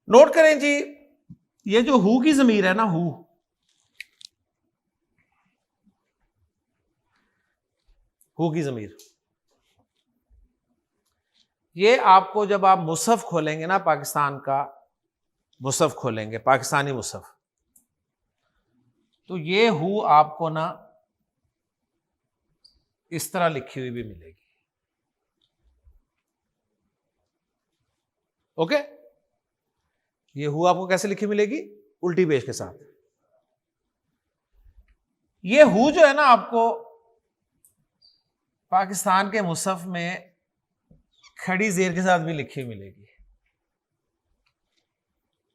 نوٹ کریں جی، یہ جو ہو کی ضمیر ہے نا، ہو کی ضمیر، یہ آپ کو جب آپ مصحف کھولیں گے نا، پاکستان کا مصحف کھولیں گے، پاکستانی مصحف، تو یہ ہو آپ کو نا اس طرح لکھی ہوئی بھی ملے گی. اوکے، یہ ہو آپ کو کیسے لکھی ملے گی؟ الٹی پیش کے ساتھ. یہ ہو جو ہے نا آپ کو پاکستان کے مصحف میں کھڑی زیر کے ساتھ بھی لکھی ملے گی.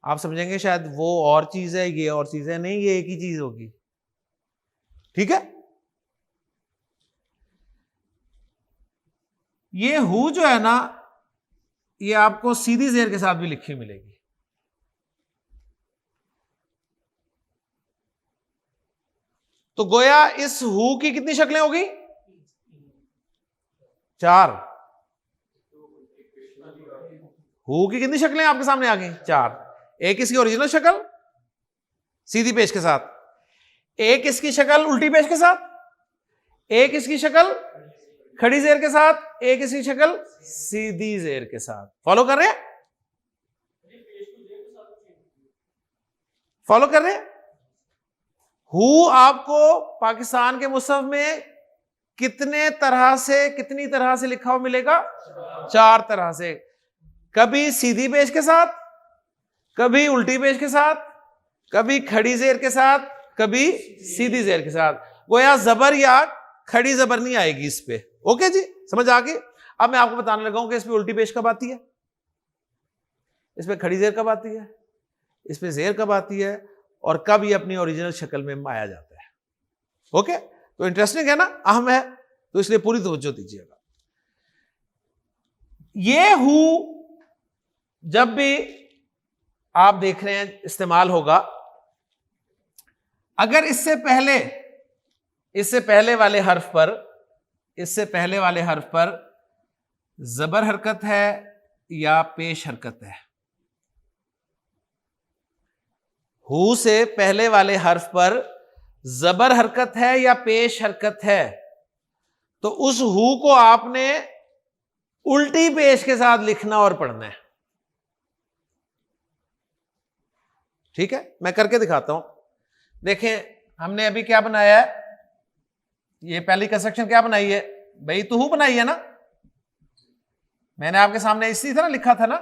آپ سمجھیں گے شاید وہ اور چیز ہے، یہ اور چیز ہے، نہیں، یہ ایک ہی چیز ہوگی. ٹھیک ہے، یہ ہو جو ہے نا، یہ آپ کو سیدھی زیر کے ساتھ بھی لکھی ملے گی. تو گویا اس ہو کی کتنی شکلیں ہوگی؟ 4. ہو کی کتنی شکلیں آپ کے سامنے آ گئی؟ 4. ایک اس کی اوریجنل شکل سیدھی پیش کے ساتھ، ایک اس کی شکل الٹی پیش کے ساتھ، ایک اس کی شکل کھڑی زیر کے ساتھ، ایک اس کی شکل سیدھی زیر کے ساتھ. فالو کر رہے ہیں؟ فالو کر رہے ہیں؟ ہو آپ کو پاکستان کے مصحف میں کتنی طرح سے لکھا ہوا ملے گا؟ 4 طرح سے. کبھی سیدھی پیش کے ساتھ، کبھی الٹی پیش کے ساتھ، کبھی کھڑی زیر کے ساتھ، کبھی سیدھی زیر کے ساتھ. گویا زبر یا کھڑی زبر نہیں آئے گی اس پہ. اوکے جی، سمجھ آ گئی؟ اب میں آپ کو بتانے لگا ہوں کہ اس پہ الٹی پیش کب آتی ہے، اس پہ کھڑی زیر کب آتی ہے، اس پہ زیر کب آتی ہے، اور کب یہ اپنی اوریجنل شکل میں آیا جاتا ہے. اوکے، تو انٹرسٹنگ ہے نا، اہم ہے، تو اس لیے پوری توجہ دیجیے گا. یہ ہو جب بھی آپ دیکھ رہے ہیں استعمال ہوگا، اگر اس سے پہلے اس سے پہلے والے حرف پر زبر حرکت ہے یا پیش حرکت ہے؟ ہو سے پہلے والے حرف پر زبر حرکت ہے یا پیش حرکت ہے؟ تو اس ہو کو آپ نے الٹی پیش کے ساتھ لکھنا اور پڑھنا ہے. ٹھیک ہے، میں کر کے دکھاتا ہوں. دیکھیں ہم نے ابھی کیا بنایا ہے، یہ پہلی کنسٹرکشن کیا بنائی ہے بھائی؟ تو ہو بنائی ہے نا. میں نے آپ کے سامنے اسی طرح لکھا تھا نا،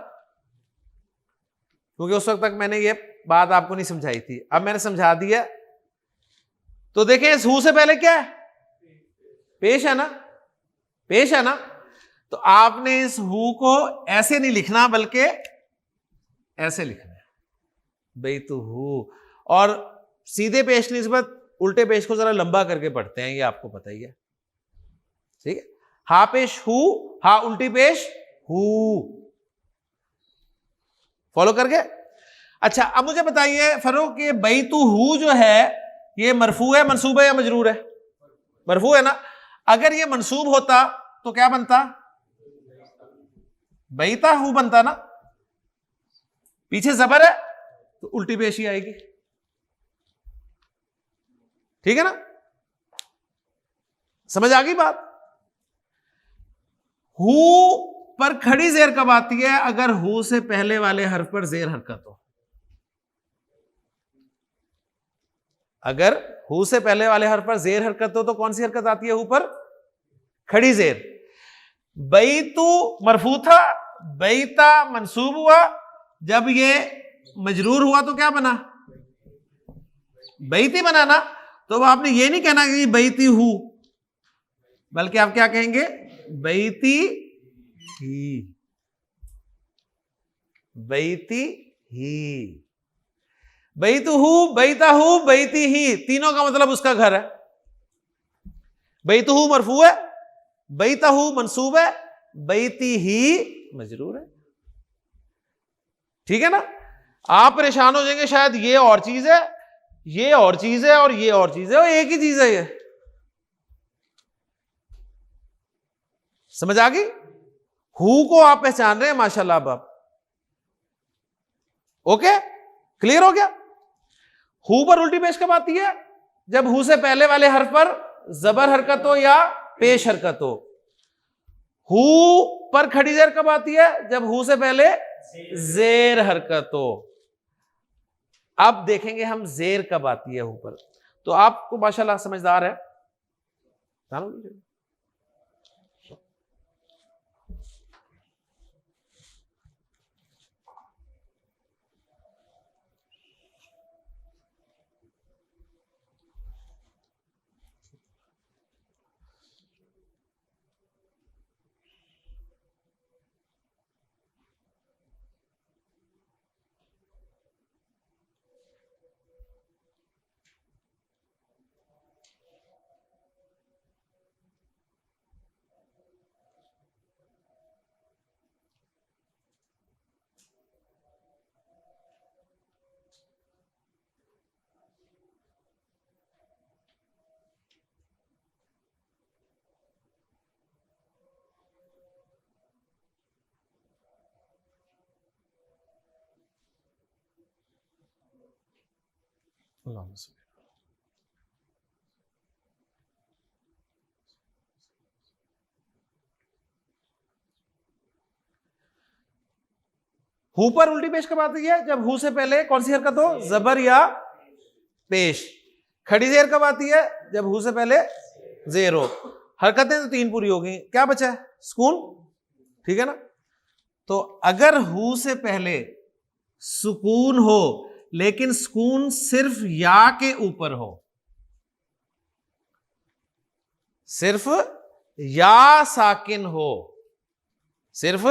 کیونکہ اس وقت تک میں نے یہ بات آپ کو نہیں سمجھائی تھی، اب میں نے سمجھا دیا. تو دیکھیں اس ہو سے پہلے کیا ہے؟ پیش ہے نا، پیش ہے نا. تو آپ نے اس ہو کو ایسے نہیں لکھنا بلکہ ایسے لکھنا ہے بھائی تو ہو. اور سیدھے پیش کی نسبت الٹے پیش کو ذرا لمبا کر کے پڑھتے ہیں، یہ آپ کو پتہ ہی ہے. ٹھیک ہے، ہا پیش ہو، ہا الٹی پیش ہو. فالو کر گئے؟ اچھا اب مجھے بتائیے فروغ، یہ بیت ہو جو ہے یہ مرفوع ہے منصوب ہے یا مجرور ہے؟ مرفوع ہے نا. اگر یہ منصوب ہوتا تو کیا بنتا؟ بیتا ہو بنتا نا. پیچھے زبر ہے تو الٹی پیش ہی آئے گی. ٹھیک ہے نا، سمجھ آ گئی بات؟ ہو پر کھڑی زیر کب آتی ہے؟ اگر ہو سے پہلے والے حرف پر زیر حرکت ہو. اگر ہو سے پہلے والے حرف پر زیر حرکت ہو تو کون سی حرکت آتی ہے؟ ہو پر کھڑی زیر. بیتو مرفوع تھا، بیتا منصوب ہوا، جب یہ مجرور ہوا تو کیا بنا؟ بیتی بنا نا. تو آپ نے یہ نہیں کہنا کہ بیتی ہو، بلکہ آپ کیا کہیں گے؟ بیتی ہی، بیتی ہی. بیتو ہو، بیتا ہو، بیتی ہی، تینوں کا مطلب اس کا گھر ہے. بیتو ہو مرفوع ہے، بیتا ہو منصوب ہے، بیتی ہی مجرور ہے. ٹھیک ہے نا. آپ پریشان ہو جائیں گے شاید یہ اور چیز ہے، یہ اور چیز ہے اور یہ اور چیز ہے، اور ایک ہی چیز ہے یہ. سمجھ آ گئی؟ ہو کو آپ پہچان رہے ہیں ماشاءاللہ. اب آپ اوکے، کلیئر ہو گیا؟ ہو پر الٹی پیش کب آتی ہے؟ جب ہو سے پہلے والے حرف پر زبر حرکت ہو یا پیش حرکت ہو. ہو پر کھڑی زیر کب آتی ہے؟ جب ہو سے پہلے زیر حرکت ہو. اب دیکھیں گے ہم زیر کب آتی ہے ہو پر. تو آپ کو ماشاءاللہ سمجھدار ہے. ہو پر الٹی پیش کب آتی ہے؟ جب ہو سے پہلے کون سی حرکت ہو؟ زبر یا پیش. کھڑی زیر کب آتی ہے؟ جب ہو سے پہلے زیر ہو. حرکتیں تو تین پوری ہو گئی، کیا بچا ہے؟ سکون. ٹھیک ہے نا. تو اگر ہو سے پہلے سکون ہو لیکن سکون صرف یا کے اوپر ہو، صرف یا ساکن ہو، صرف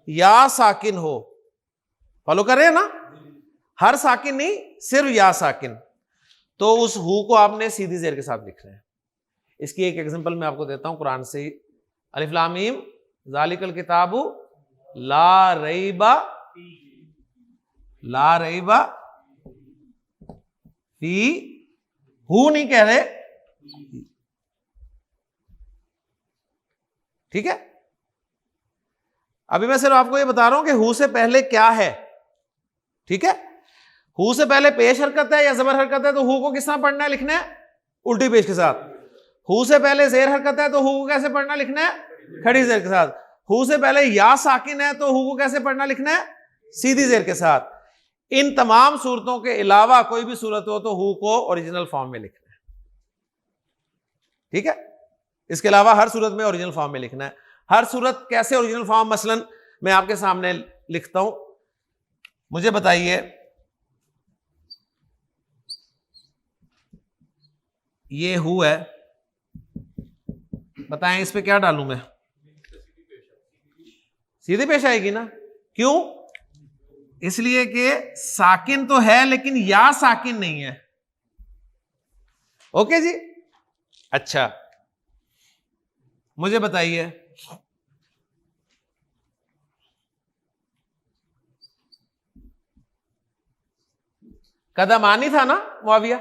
یا ساکن ہو، فالو کر رہے ہیں نا؟ ہر ساکن نہیں، صرف یا ساکن، تو اس ہو کو آپ نے سیدھی زیر کے ساتھ لکھنا ہے. اس کی ایک ایگزامپل میں آپ کو دیتا ہوں قرآن سے ہی. الف لام میم ذالک الکتاب لا ریب، لا ریب فی، ہو نہیں کہہ رہے، ٹھیک ہے. ابھی میں صرف آپ کو یہ بتا رہا ہوں کہ ہو سے پہلے کیا ہے. ٹھیک ہے, ہو سے پہلے پیش حرکت ہے یا زبر حرکت ہے تو ہو کو کس طرح پڑھنا ہے, لکھنا ہے الٹی پیش کے ساتھ. ہو سے پہلے زیر حرکت ہے تو ہو کو کیسے پڑھنا لکھنا ہے کھڑی زیر کے ساتھ. ہو سے پہلے یا ساکن ہے تو ہو کو کیسے پڑھنا لکھنا ہے سیدھی زیر کے ساتھ. ان تمام صورتوں کے علاوہ کوئی بھی صورت ہو تو ہو کو اوریجنل فارم میں لکھنا ہے. ٹھیک ہے, اس کے علاوہ ہر صورت میں اوریجنل فارم میں لکھنا ہے. ہر صورت کیسے اوریجنل فارم, مثلا میں آپ کے سامنے لکھتا ہوں. مجھے بتائیے یہ ہو ہے, بتائیں اس پہ کیا ڈالوں میں, سیدھی پیش آئے گی نا. کیوں؟ اس لیے کہ ساکن تو ہے لیکن یا ساکن نہیں ہے. اوکے جی. اچھا مجھے بتائیے قدم آنی تھا نا معاویہ,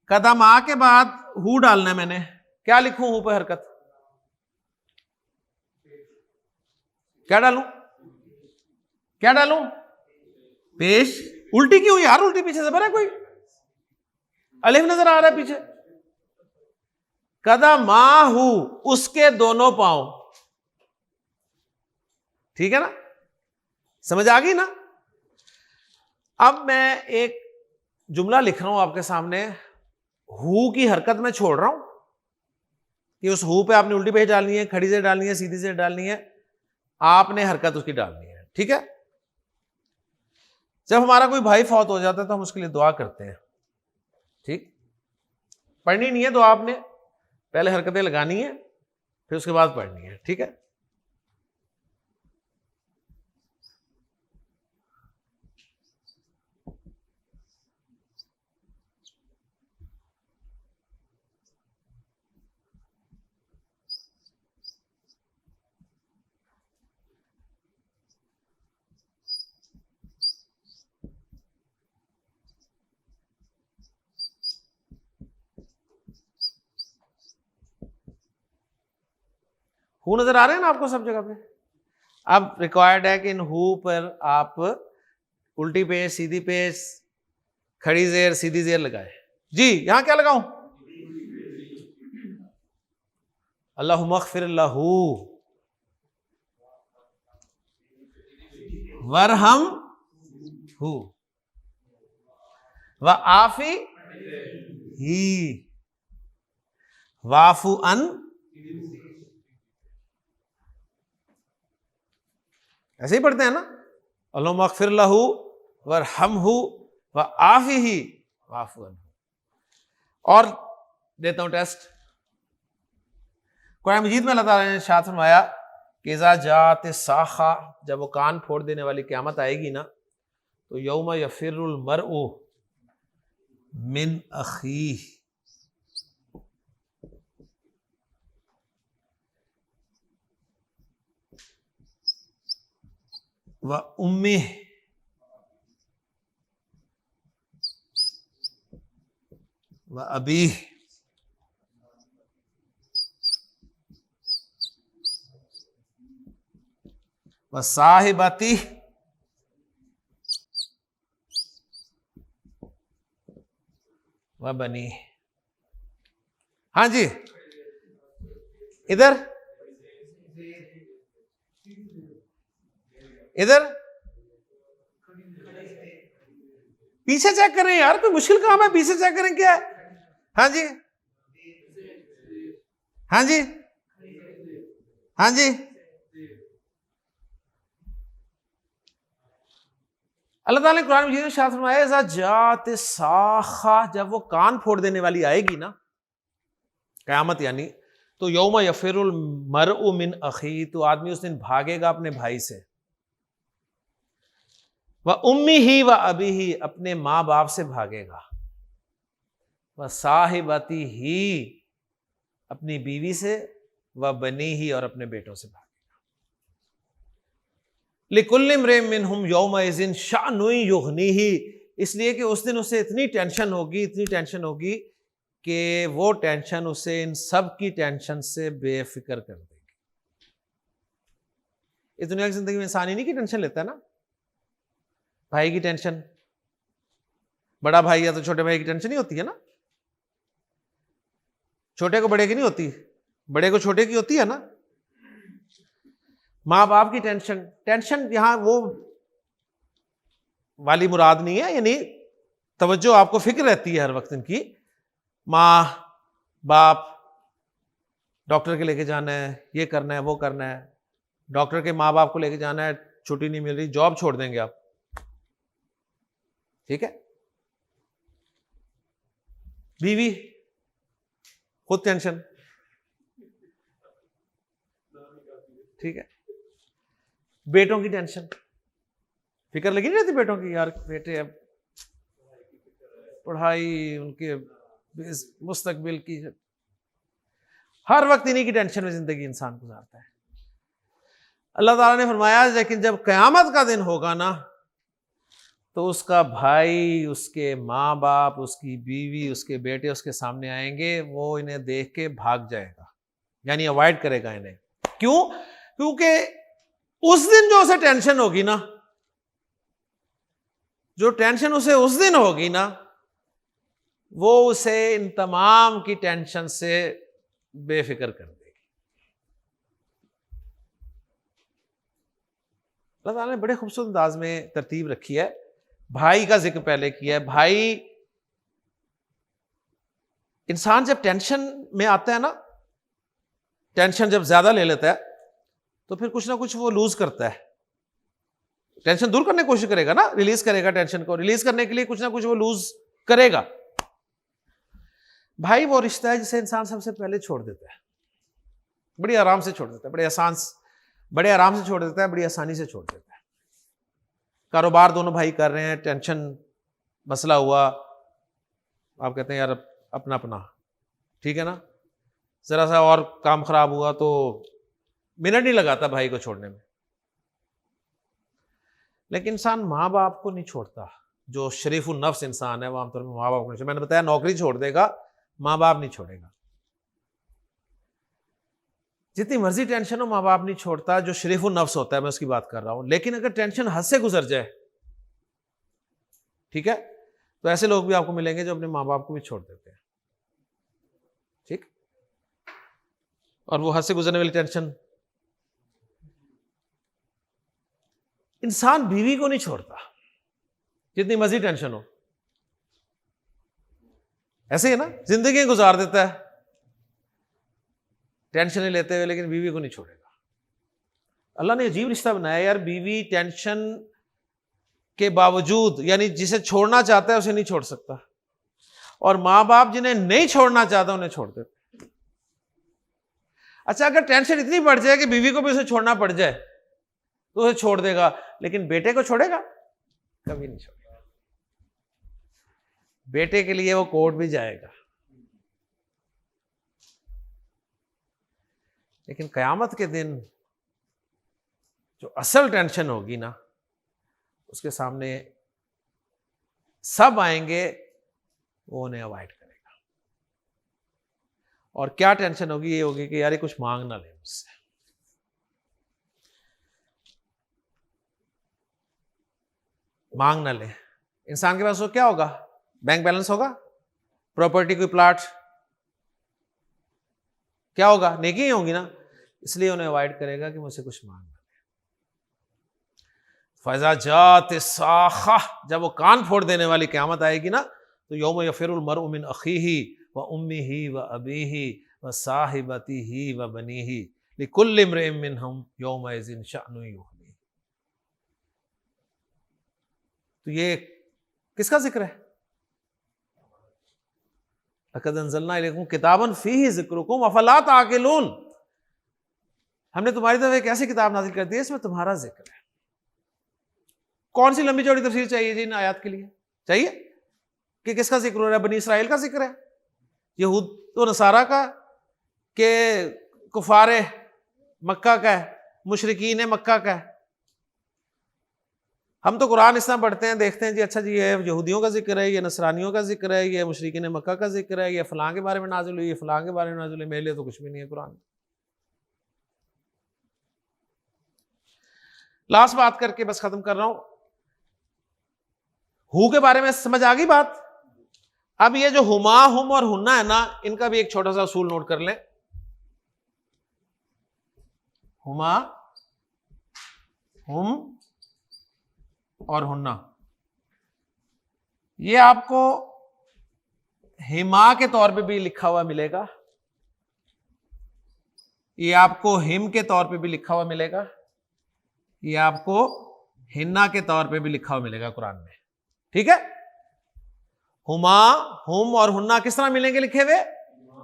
قدم آ کے بعد ہو ڈالنا ہے. میں نے کیا لکھوں ہو پہ حرکت, کیا ڈالوں, کیا ڈالوں پیش. الٹی کیوں یار, الٹی پیچھے زبر ہے کوئی, الف نظر آ رہا ہے پیچھے. قدم آ ہو اس کے دونوں پاؤں. ٹھیک ہے نا, سمجھ آ گئی نا. اب میں ایک جملہ لکھ رہا ہوں آپ کے سامنے, ہو کی حرکت میں چھوڑ رہا ہوں کہ اس ہو پہ آپ نے الٹی پیش ڈالنی ہے, کھڑی سے ڈالنی ہے, سیدھی سے ڈالنی ہے, آپ نے حرکت اس کی ڈالنی ہے. ٹھیک ہے. جب ہمارا کوئی بھائی فوت ہو جاتا ہے تو ہم اس کے لیے دعا کرتے ہیں. ٹھیک, پڑھنی نہیں ہے تو آپ نے پہلے حرکتیں لگانی ہے پھر اس کے بعد پڑھنی ہے. ٹھیک ہے. ہو نظر آ رہے ہیں نا آپ کو سب جگہ پہ. اب ریکوائرڈ ہے کہ ان ہو پر آپ الٹی پیش, سیدھی پیش, کھڑی زیر, سیدھی زیر لگائے. جی یہاں کیا لگاؤں, اللہم اغفر لہ ورحم ہو وعافی ہی واعف عن. ایسے ہی پڑھتے ہیں نا, اللہم اغفر لہ ورحمہ وعافہ واعف عنہ. اور دیتا ہوں ٹیسٹ. قرآن مجید میں اللہ تعالیٰ نے ارشاد فرمایا کہ اذا جاءت الصاخہ, جب وہ کان پھوڑ دینے والی قیامت آئے گی نا, تو یوم یفر المرء من اخیہ, وامہ وابیہ وصاحبتہ وبنیہ. ہاں جی ادھر ادھر پیچھے چیک کریں یار, کوئی مشکل کام ہے, پیچھے چیک کریں کیا ہے. ہاں جی ہاں جی ہاں جی. اللہ تعالیٰ نے قرآن مجید میں ارشاد فرمایا اذا جاءت الصاخہ, جب وہ کان پھوڑ دینے والی آئے گی نا قیامت, یعنی تو یوم یفر المرء من اخیہ, تو آدمی اس دن بھاگے گا اپنے بھائی سے, وامہ وابیہ, اپنے ماں باپ سے بھاگے گا, وصاحبتہ, اپنی بیوی سے, وبنیہ, اور اپنے بیٹوں سے بھاگے گا. لِكُلِّ امْرِئٍ مِّنْهُمْ يَوْمَئِذٍ شَأْنٌ يُغْنِيهِ, اس لیے کہ اس دن اسے اتنی ٹینشن ہوگی کہ وہ ٹینشن اسے ان سب کی ٹینشن سے بے فکر کر دے گی. اس دنیا کی زندگی میں انسان انہیں کی ٹینشن لیتا ہے نا. بھائی کی ٹینشن, بڑا بھائی ہے تو چھوٹے بھائی کی ٹینشن ہی ہوتی ہے نا. چھوٹے کو بڑے کی نہیں ہوتی, بڑے کو چھوٹے کی ہوتی ہے نا. ماں باپ کی ٹینشن, ٹینشن یہاں وہ والی مراد نہیں ہے, یعنی توجہ آپ کو فکر رہتی ہے ہر وقت ان کی. ماں باپ ڈاکٹر کے لے کے جانا ہے, یہ کرنا ہے, وہ کرنا ہے. ڈاکٹر کے ماں باپ کو لے کے جانا ہے, چھٹی نہیں مل رہی, جاب چھوڑ دیں گے آپ, ٹھیک ہے. بیوی خود ٹینشن, ٹھیک ہے. بیٹوں کی ٹینشن, فکر لگی نہیں رہتی بیٹوں کی, یار بیٹے اب پڑھائی, ان کے مستقبل کی, ہر وقت انہی کی ٹینشن میں زندگی انسان گزارتا ہے. اللہ تعالیٰ نے فرمایا لیکن جب قیامت کا دن ہوگا نا تو اس کا بھائی, اس کے ماں باپ, اس کی بیوی, اس کے بیٹے اس کے سامنے آئیں گے, وہ انہیں دیکھ کے بھاگ جائے گا, یعنی اوائڈ کرے گا انہیں. کیوں؟ کیونکہ اس دن جو اسے ٹینشن ہوگی نا, جو ٹینشن اسے اس دن ہوگی نا, وہ اسے ان تمام کی ٹینشن سے بے فکر کر دے گی. اللہ تعالیٰ نے بڑے خوبصورت انداز میں ترتیب رکھی ہے. بھائی کا ذکر پہلے کیا ہے. بھائی, انسان جب ٹینشن میں آتا ہے نا, ٹینشن جب زیادہ لے لیتا ہے تو پھر کچھ نہ کچھ وہ لوز کرتا ہے. ٹینشن دور کرنے کی کوشش کرے گا نا, ریلیز کرے گا, ٹینشن کو ریلیز کرنے کے لیے کچھ نہ کچھ وہ لوز کرے گا. بھائی وہ رشتہ ہے جسے انسان سب سے پہلے چھوڑ دیتا ہے, بڑی آرام سے چھوڑ دیتا ہے, بڑے آرام سے چھوڑ دیتا ہے, بڑی آسانی سے چھوڑ دیتا ہے. کاروبار دونوں بھائی کر رہے ہیں, ٹینشن مسئلہ ہوا, آپ کہتے ہیں یار اپنا اپنا, ٹھیک ہے نا, ذرا سا اور کام خراب ہوا تو منٹ نہیں لگاتا بھائی کو چھوڑنے میں. لیکن انسان ماں باپ کو نہیں چھوڑتا. جو شریف النفس انسان ہے وہ عام طور پہ ماں باپ کو نہیں چھوڑتا. میں نے بتایا نوکری چھوڑ دے گا, ماں باپ نہیں چھوڑے گا. جتنی مرضی ٹینشن ہو ماں باپ نہیں چھوڑتا. جو شریف النفس ہوتا ہے میں اس کی بات کر رہا ہوں. لیکن اگر ٹینشن حد سے گزر جائے, ٹھیک ہے, تو ایسے لوگ بھی آپ کو ملیں گے جو اپنے ماں باپ کو بھی چھوڑ دیتے ہیں, ٹھیک. اور وہ حد سے گزرنے والی ٹینشن, انسان بیوی کو نہیں چھوڑتا جتنی مرضی ٹینشن ہو. ایسے ہی نا, زندگی گزار دیتا ہے ٹینشن لیتے ہوئے, لیکن بیوی کو نہیں چھوڑے گا. اللہ نے عجیب رشتہ بنایا یار. بیوی ٹینشن کے باوجود, یعنی جسے چھوڑنا چاہتا ہے اسے نہیں چھوڑ سکتا, اور ماں باپ جنہیں نہیں چھوڑنا چاہتا انہیں چھوڑ دیتے. اچھا, اگر ٹینشن اتنی بڑھ جائے کہ بیوی کو بھی اسے چھوڑنا پڑ جائے تو اسے چھوڑ دے گا, لیکن بیٹے کو چھوڑے گا؟ کبھی نہیں چھوڑے گا. بیٹے کے لیے وہ کورٹ بھی جائے گا. لیکن قیامت کے دن جو اصل ٹینشن ہوگی نا, اس کے سامنے سب آئیں گے, وہ انہیں اوائڈ کرے گا. اور کیا ٹینشن ہوگی؟ یہ ہوگی کہ یار کچھ مانگ نہ لے مجھ سے. مانگ نہ لے. انسان کے پاس وہ کیا ہوگا؟ بینک بیلنس ہوگا, پراپرٹی, کوئی پلاٹ, کیا ہوگا؟ نیکی ہی ہوگی نا. اس لیے انہیں اوائڈ کرے گا کہ مجھ سے کچھ مانگ نہ لے. فَإِذَا جَاءَتِ الصَّاخَّةُ, جب وہ کان پھوڑ دینے والی قیامت آئے گی نا, تو یوم یفر المرء من اخیہ وامہ وابیہ وصاحبتہ وبنیہ لکل امرئ منہم یومئذ شأن یغنیہ. تو یہ کس کا ذکر ہے؟ لقد انزلنا الیکم کتابا فیہ ذکرکم افلا تعقلون. ہم نے تمہاری طرف ایک ایسی کتاب نازل کر دی ہے اس میں تمہارا ذکر ہے. کون سی لمبی چوڑی تفسیر چاہیے جی ان آیات کے لیے؟ چاہیے کہ کس کا ذکر ہو رہا ہے؟ بنی اسرائیل کا ذکر ہے, یہود و نصارہ کا, کہ کفار مکہ کا ہے, مشرکین مکہ کا ہے؟ ہم تو قرآن اس طرح پڑھتے ہیں، دیکھتے ہیں جی اچھا جی یہ یہودیوں کا ذکر ہے، یہ نصرانیوں کا ذکر ہے، یہ مشرکین مکہ کا ذکر ہے، یہ فلاں کے بارے میں نازل ہوئی، یہ فلاں کے بارے میں نازل ہوئی، میرے لیے تو کچھ بھی نہیں ہے قرآن۔ لاسٹ بات کر کے بس ختم کر رہا ہوں، ہو کے بارے میں سمجھ آ گئی بات۔ اب یہ جو ہما، ہم اور ہننا ہے نا، ان کا بھی ایک چھوٹا سا اصول نوٹ کر لیں۔ ہما، ہم اور ہننا، یہ آپ کو ہما کے طور پہ بھی لکھا ہوا ملے گا، یہ آپ کو ہم کے طور پہ بھی لکھا ہوا ملے گا، یہ آپ کو ہننا کے طور پہ بھی لکھا ہوا ملے گا قرآن میں، ٹھیک ہے؟ ہما، ہم اور ہننا کس طرح ملیں گے لکھے ہوئے؟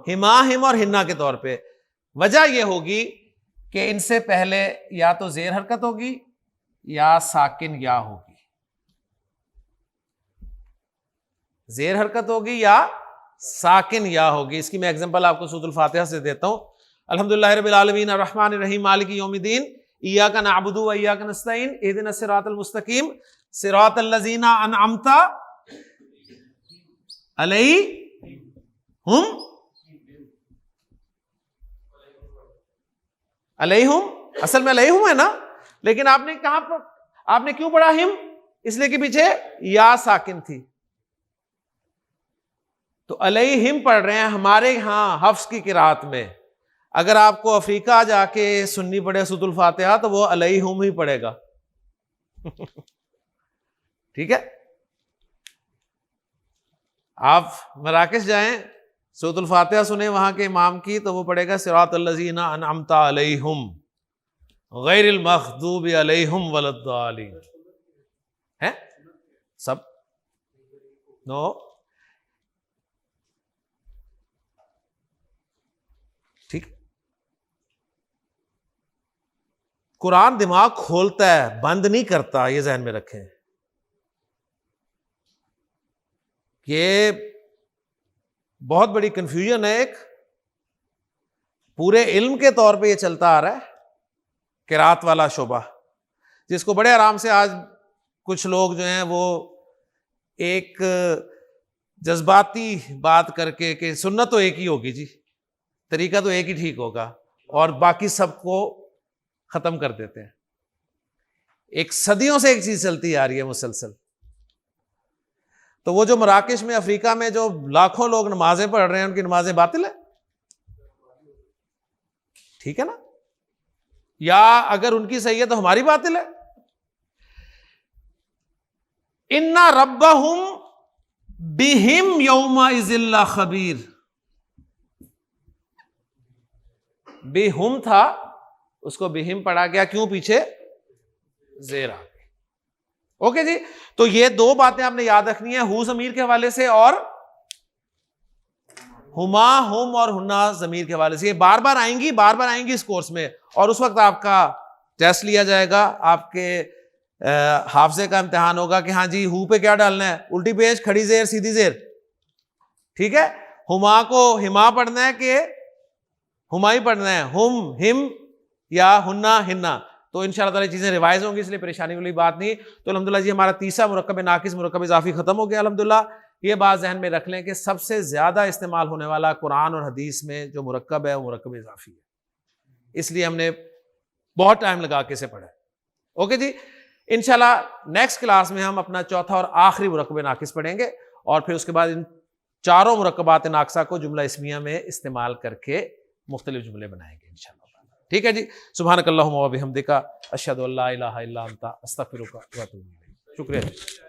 ہما، ہم اور ہننا کے طور پہ۔ وجہ یہ ہوگی کہ ان سے پہلے یا تو زیر حرکت ہوگی یا ساکن یا ہوگی، زیر حرکت ہوگی یا ساکن یا ہوگی۔ اس کی میں ایگزامپل آپ کو سورۃ الفاتحہ سے دیتا ہوں۔ الحمدللہ رب العالمین الرحمن الرحیم مالک یوم الدین ایاک نعبد و ایاک نستعین اہدنا الصراط المستقیم صراط الذین انعمت علیہم، اصل میں علیہم ہے نا، لیکن آپ نے کہاں پر، آپ نے کیوں پڑھا ہم؟ اس لیے کہ پیچھے یا ساکن تھی، تو علیہم پڑھ رہے ہیں۔ ہمارے ہاں حفص کی قرات میں اگر آپ کو افریقہ جا کے سننی پڑے سورۃ الفاتحہ تو وہ علیہم ہی پڑھے گا، ٹھیک ہے؟ آپ مراکش جائیں، سورۃ الفاتحہ سنیں وہاں کے امام کی، تو وہ پڑھے گا صراط الذین انعمت علیہم غیر المغضوب علیہم ولا الضالین، ہے سب؟ نو، ٹھیک۔ قرآن دماغ کھولتا ہے، بند نہیں کرتا، یہ ذہن میں رکھیں۔ یہ بہت بڑی کنفیوژن ہے، ایک پورے علم کے طور پہ یہ چلتا آ رہا ہے قرات والا شعبہ، جس کو بڑے آرام سے آج کچھ لوگ جو ہیں وہ ایک جذباتی بات کر کے کہ سنت تو ایک ہی ہوگی جی، طریقہ تو ایک ہی ٹھیک ہوگا، اور باقی سب کو ختم کر دیتے ہیں۔ ایک صدیوں سے ایک چیز چلتی آ رہی ہے مسلسل۔ تو وہ جو مراکش میں افریقہ میں جو لاکھوں لوگ نمازیں پڑھ رہے ہیں، ان کی نمازیں باطل ہیں، ٹھیک ہے نا؟ یا اگر ان کی صحیح ہے تو ہماری باطل ہے۔ اِنَّ رَبَّهُمْ بِهِمْ يَوْمَئِذٍ لَخَبِيرٌ، بِهِمْ تھا، اس کو بِهِمْ پڑھا گیا، کیوں؟ پیچھے زیر آ گئی۔ اوکے جی، تو یہ دو باتیں آپ نے یاد رکھنی ہے، ہو ضمیر کے حوالے سے اور ہما، ہم اور ہننا ضمیر کے حوالے سے۔ یہ بار بار آئیں گی، بار بار آئیں گی اس کورس میں، اور اس وقت آپ کا ٹیسٹ لیا جائے گا، آپ کے حافظے کا امتحان ہوگا کہ ہاں جی ہو پہ کیا ڈالنا ہے، الٹی پیش، کھڑی زیر، سیدھی زیر، ٹھیک ہے؟ ہما کو ہما پڑھنا ہے کہ ہما ہی پڑھنا ہے، ہم یا ہننا ہننا، تو انشاءاللہ تعالی چیزیں ریوائز ہوں گی، اس لیے پریشانی والی بات نہیں۔ تو الحمدللہ جی ہمارا تیسرا مرکب ناقص، مرکب اضافی ختم ہو گیا الحمدللہ۔ یہ بات ذہن میں رکھ لیں کہ سب سے زیادہ استعمال ہونے والا قرآن اور حدیث میں جو مرکب ہے وہ مرکب اضافی ہے، اس لیے ہم نے بہت ٹائم لگا کے اسے پڑھا ہے۔ اوکے جی، انشاءاللہ نیکسٹ کلاس میں ہم اپنا چوتھا اور آخری مرکب ناقص پڑھیں گے، اور پھر اس کے بعد ان چاروں مرکبات ناقصہ کو جملہ اسمیہ میں استعمال کر کے مختلف جملے بنائیں گے انشاءاللہ۔ ٹھیک ہے جی، سبحانک اللہم و بحمدک، اشہد ان لا الہ الا انت، استغفرک و اتوب الیک۔ شکریہ جی۔